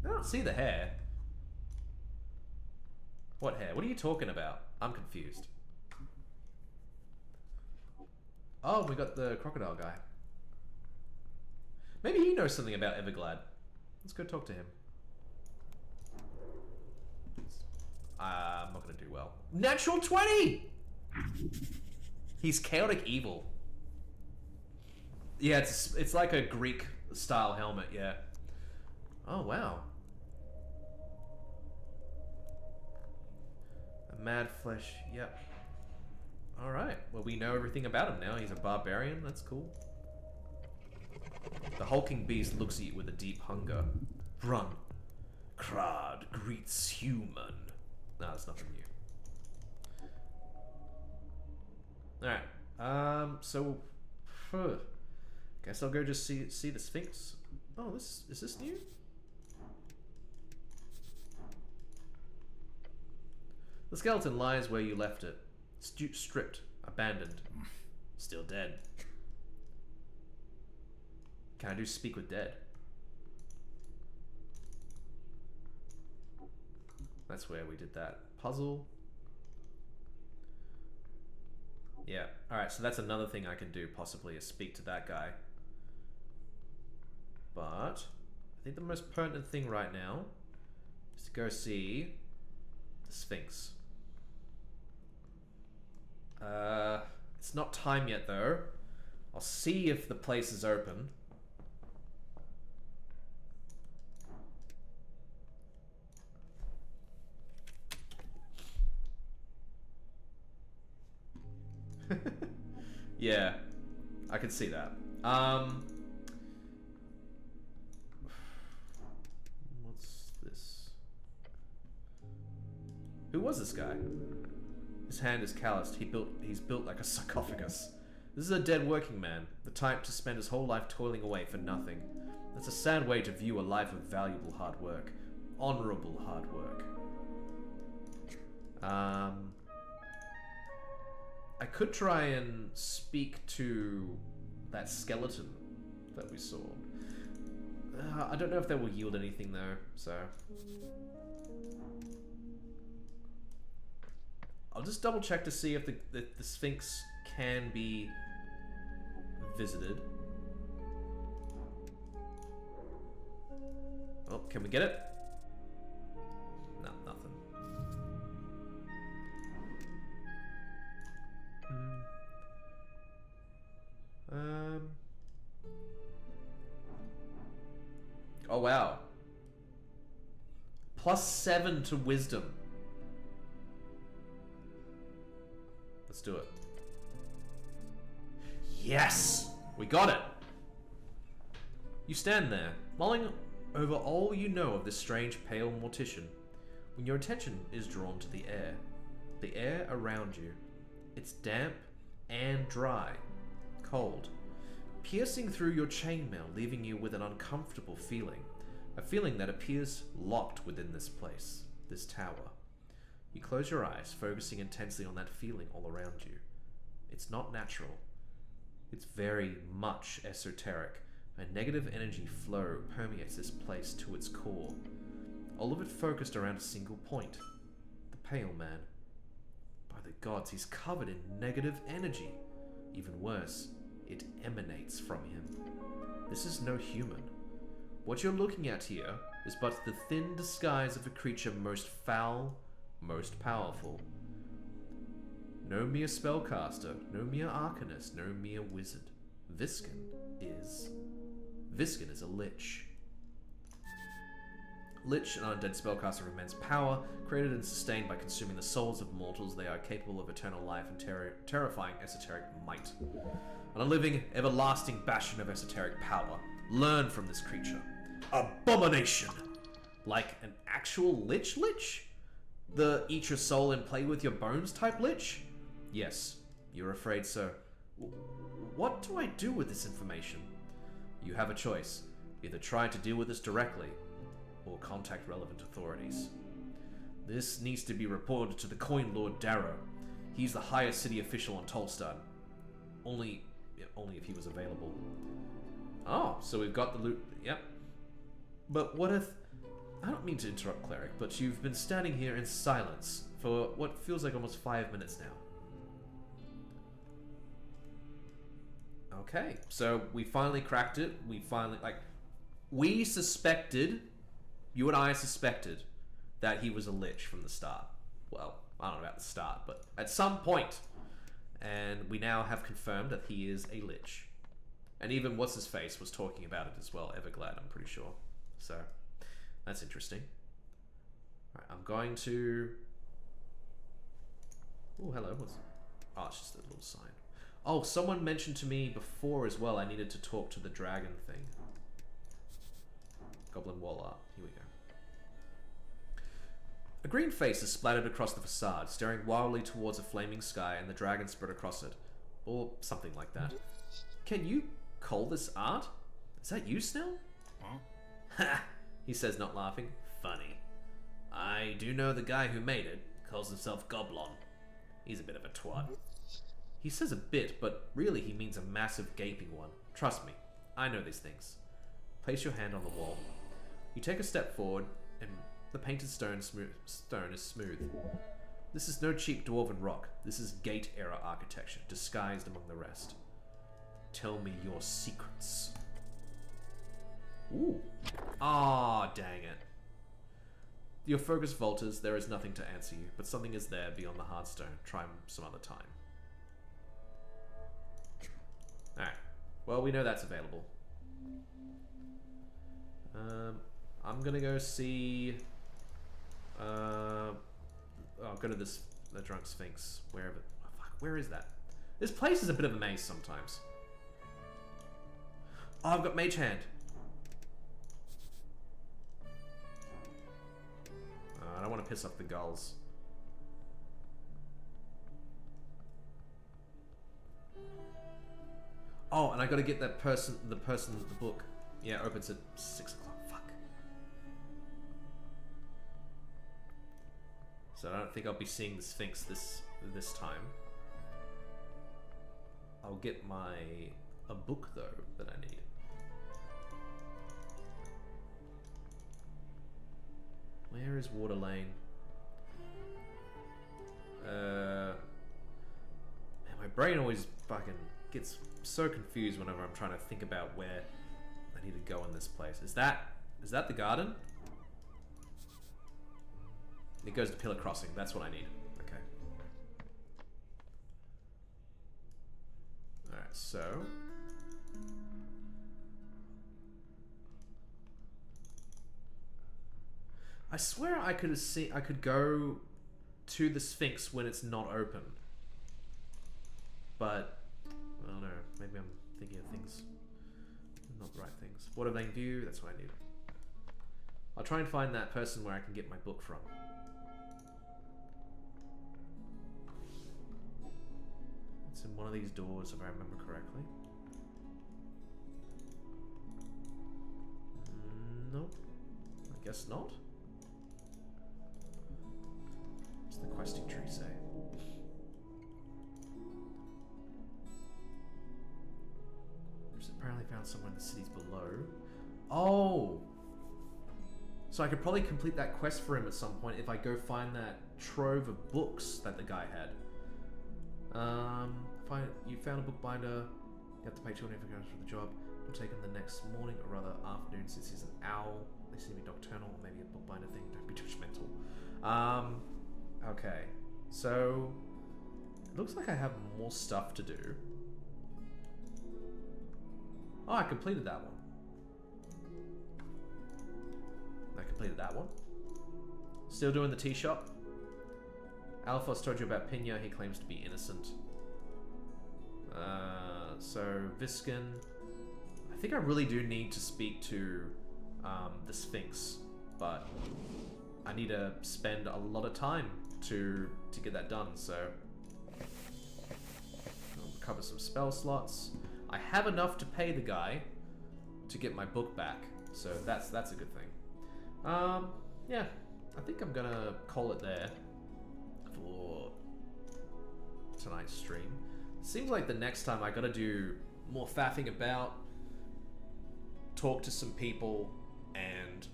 I don't see the hair. What hair? What are you talking about? I'm confused. Oh, we got the crocodile guy. Maybe he knows something about Everglad. Let's go talk to him. I'm not gonna do well. Natural 20! He's chaotic evil. Yeah, it's like a Greek style helmet, yeah. Oh, wow. A mad flesh, yep. Alright, well we know everything about him now. He's a barbarian, that's cool. The hulking beast looks at you with a deep hunger. Run. Krad greets human. No, that's nothing new. Alright, so... Guess I'll go just see the Sphinx. Oh, is this new? The skeleton lies where you left it. Stripped, abandoned, still dead. Can I do speak with dead? That's where we did that puzzle. Yeah, alright, so that's another thing I can do, possibly, is speak to that guy. But I think the most pertinent thing right now is to go see the Sphinx. It's not time yet though. I'll see if the place is open. Yeah, I can see that. What's this? Who was this guy? His hand is calloused. He's built like a sarcophagus. This is a dead working man, the type to spend his whole life toiling away for nothing. That's a sad way to view a life of valuable hard work. Honorable hard work. I could try and speak to that skeleton that we saw. I don't know if that will yield anything though, so... I'll just double check to see if the Sphinx can be visited. Oh, can we get it? No, nothing. Oh wow. +7 to wisdom. Let's do it. Yes! We got it! You stand there, mulling over all you know of this strange pale mortician, when your attention is drawn to the air around you. It's damp and dry, cold, piercing through your chainmail, leaving you with an uncomfortable feeling, a feeling that appears locked within this place, this tower. You close your eyes, focusing intensely on that feeling all around you. It's not natural. It's very much esoteric, A negative energy flow permeates this place to its core, all of it focused around a single point. The Pale Man. By the gods, he's covered in negative energy. Even worse, it emanates from him. This is no human. What you're looking at here is but the thin disguise of a creature most foul, most powerful. No mere spellcaster, no mere arcanist, no mere wizard. Viskin is a lich. Lich, an undead spellcaster of immense power, created and sustained by consuming the souls of mortals. They are capable of eternal life and terrifying esoteric might. An unliving, everlasting bastion of esoteric power. Learn from this creature. Abomination! Like an actual lich? The eat your soul and play with your bones type lich? Yes, you're afraid so. What do I do with this information? You have a choice. Either try to deal with this directly, or contact relevant authorities. This needs to be reported to the Coin Lord Darrow. He's the highest city official on Tolstad. Only if he was available. Oh, so we've got the loot. Yep. But what if... I don't mean to interrupt, Cleric, but you've been standing here in silence for what feels like almost 5 minutes now. Okay, so we finally cracked it. We suspected, you and I suspected, that he was a lich from the start. Well, I don't know about the start, but at some point. And we now have confirmed that he is a lich. And even What's-His-Face was talking about it as well, Everglad, I'm pretty sure. So, that's interesting. Alright, I'm going to... Oh, hello. Oh, it's just a little sign. Oh, someone mentioned to me before as well I needed to talk to the dragon thing. Goblin wall art. Here we go. A green face is splattered across the facade, staring wildly towards a flaming sky and the dragon spread across it. Or something like that. Can you call this art? Is that you, Snell? Huh? Ha! He says, not laughing. Funny. I do know the guy who made it. Calls himself Goblin. He's a bit of a twat. He says a bit, but really he means a massive gaping one. Trust me, I know these things. Place your hand on the wall. You take a step forward, and the painted stone is smooth. This is no cheap dwarven rock. This is Gate-era architecture, disguised among the rest. Tell me your secrets. Ooh. Ah, dang it. Your focus falters. There is nothing to answer you, but something is there beyond the hard stone. Try some other time. Alright. Well, we know that's available. I'm gonna go see... I'll go to the Drunk Sphinx. Wherever... Oh, fuck, where is that? This place is a bit of a maze sometimes. Oh, I've got Mage Hand. I don't want to piss off the gulls. Oh, and I gotta get that person, the book. Yeah, it opens at 6 o'clock. Fuck. So I don't think I'll be seeing the Sphinx this time. I'll get a book though that I need. Where is Water Lane? Man, my brain always fucking gets so confused whenever I'm trying to think about where I need to go in this place. Is that the garden? It goes to Pillar Crossing. That's what I need. Okay. Alright, so... I swear I could go to the Sphinx when it's not open. But I don't know, maybe I'm thinking of things, not the right things. Water Lane View, that's what I need. I'll try and find that person where I can get my book from. It's in one of these doors if I remember correctly. Nope, I guess not. What's the questing tree say? apparently found somewhere in the cities below. Oh! So I could probably complete that quest for him at some point if I go find that trove of books that the guy had. You found a bookbinder. You have to pay $250 for the job. I'm taking the next morning, or rather afternoon, since he's an owl. They seem to be nocturnal, or maybe a bookbinder thing. Don't be judgmental. Okay. So, it looks like I have more stuff to do. Oh, I completed that one. I completed that one. Still doing the tea shop. Alphos told you about Pina. He claims to be innocent. So, Viscan. I think I really do need to speak to the Sphinx, but I need to spend a lot of time to get that done, so I'll recover some spell slots. I have enough to pay the guy to get my book back, so that's a good thing. Yeah, I think I'm gonna call it there for tonight's stream. Seems like the next time I gotta do more faffing about, talk to some people, and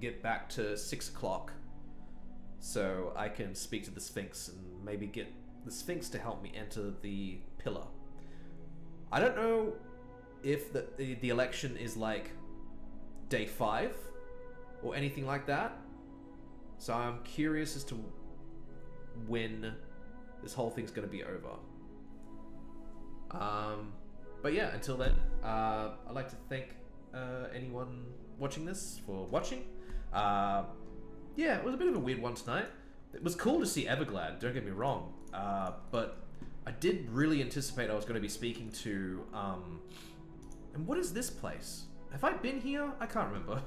get back to 6 o'clock so I can speak to the Sphinx and maybe get the Sphinx to help me enter the pillar. I don't know if the election is like day 5 or anything like that, so I'm curious as to when this whole thing's going to be over. But yeah, until then, I'd like to thank anyone watching this for watching. Yeah, it was a bit of a weird one tonight. It was cool to see Everglad, don't get me wrong, but I did really anticipate I was going to be speaking to, and what is this place? Have I been here? I can't remember.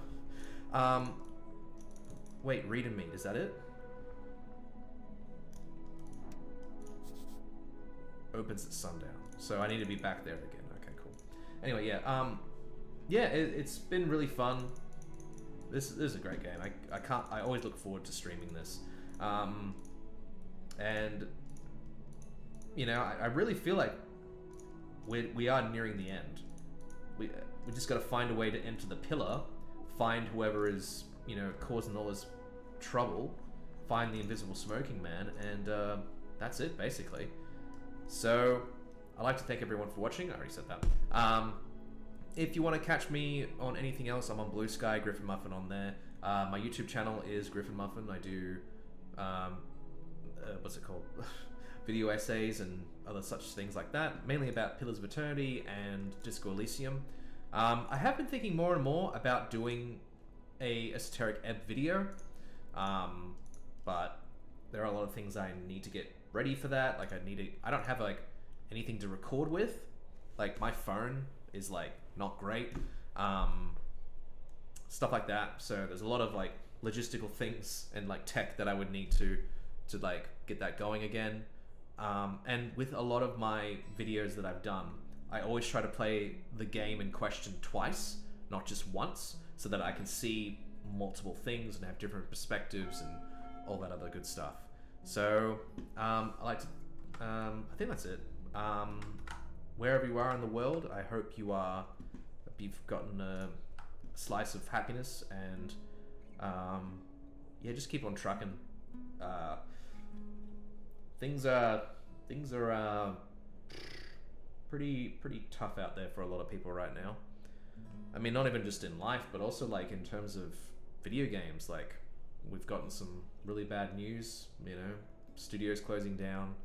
Wait, Read and Meet, is that it? Opens at sundown, so I need to be back there again. Okay, cool. Anyway, yeah, yeah, it's been really fun. This is a great game. I always look forward to streaming this, and you know, I really feel like we are nearing the end. We just got to find a way to enter the pillar, find whoever is, you know, causing all this trouble, find the invisible smoking man, and that's it basically. So I'd like to thank everyone for watching. I already said that. If you want to catch me on anything else, I'm on Bluesky, GriffinMuffin on there. My YouTube channel is GriffinMuffin. I do what's it called? Video essays and other such things like that, mainly about Pillars of Eternity and Disco Elysium. I have been thinking more and more about doing a Esoteric Ebb video, but there are a lot of things I need to get ready for that. Like I don't have like anything to record with. Like my phone is like not great, stuff like that. So there's a lot of like logistical things and like tech that I would need to like get that going again. And with a lot of my videos that I've done, I always try to play the game in question twice, not just once, so that I can see multiple things and have different perspectives and all that other good stuff. So I like to, I think that's it. Wherever you are in the world, I hope you've gotten a slice of happiness, and yeah, just keep on trucking. Things are pretty tough out there for a lot of people right now. I mean, not even just in life, but also like in terms of video games. Like we've gotten some really bad news, you know, studios closing down,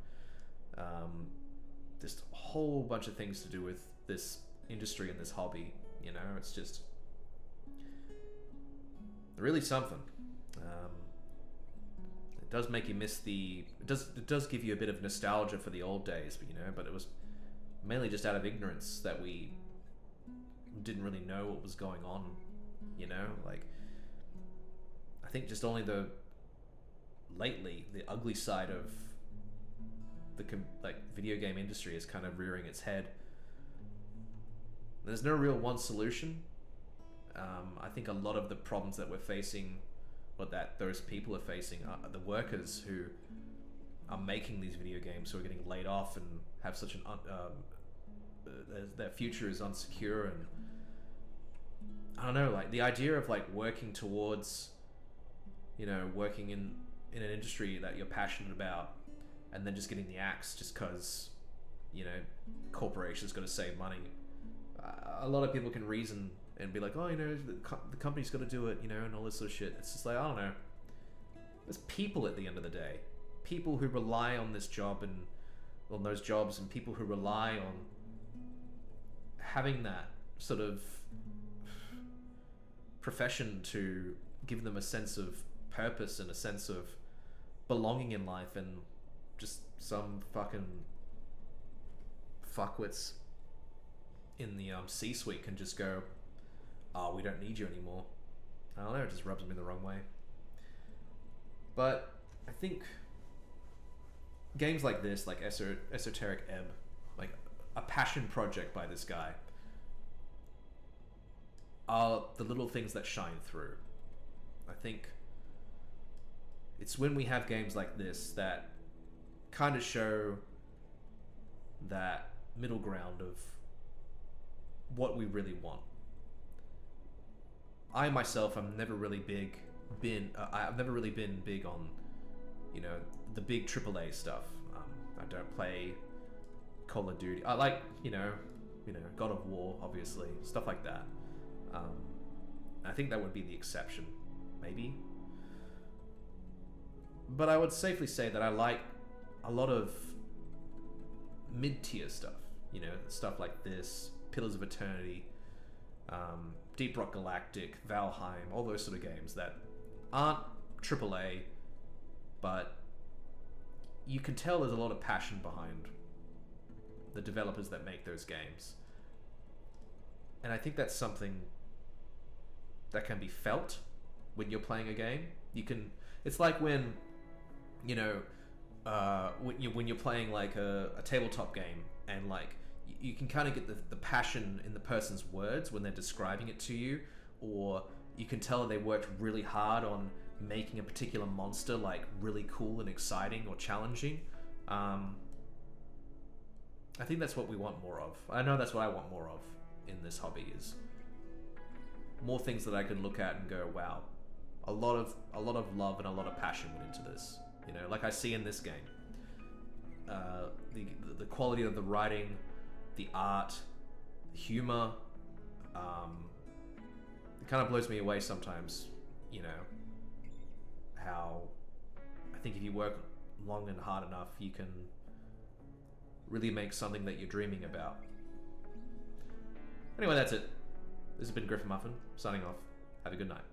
just a whole bunch of things to do with this industry and this hobby. You know, it's just really something. It does make you miss it does give you a bit of nostalgia for the old days, but you know, but it was mainly just out of ignorance that we didn't really know what was going on, you know. Like I think just only lately the ugly side of the video game industry is kind of rearing its head. There's no real one solution. I think a lot of the problems that we're facing, or that those people are facing, are the workers who are making these video games, who are getting laid off and have such an their future is unsecure, and I don't know, like the idea of like working towards, working in an industry that you're passionate about, and then just getting the axe just because, corporations got to save money. A lot of people can reason and be like, oh, the company's got to do it, and all this sort of shit. It's just like, I don't know. There's people at the end of the day. People who rely on this job and on those jobs, and people who rely on having that sort of profession to give them a sense of purpose and a sense of belonging in life, and just some fucking fuckwits in the C-suite can just go, oh, we don't need you anymore. I don't know, it just rubs me the wrong way. But I think games like this, like Esoteric Ebb, like a passion project by this guy, are the little things that shine through. I think it's when we have games like this that kind of show that middle ground of what we really want. I myself am never really I've never really been big on, the big AAA stuff. I don't play Call of Duty. I like, God of War, obviously, stuff like that. I think that would be the exception, maybe. But I would safely say that I like a lot of mid-tier stuff, stuff like this, Pillars of Eternity, Deep Rock Galactic, Valheim, all those sort of games that aren't AAA, but you can tell there's a lot of passion behind the developers that make those games. And I think that's something that can be felt when you're playing a game. It's like when, when you're playing like a tabletop game, and like you can kind of get the passion in the person's words when they're describing it to you, or you can tell that they worked really hard on making a particular monster like really cool and exciting or challenging. I think that's what we want more of. I know that's what I want more of in this hobby, is more things that I can look at and go, wow, a lot of love and a lot of passion went into this. Like I see in this game, the quality of the writing, the art, the humor. It kind of blows me away sometimes, how I think if you work long and hard enough, you can really make something that you're dreaming about. Anyway, that's it. This has been GriffinMuffin, signing off. Have a good night.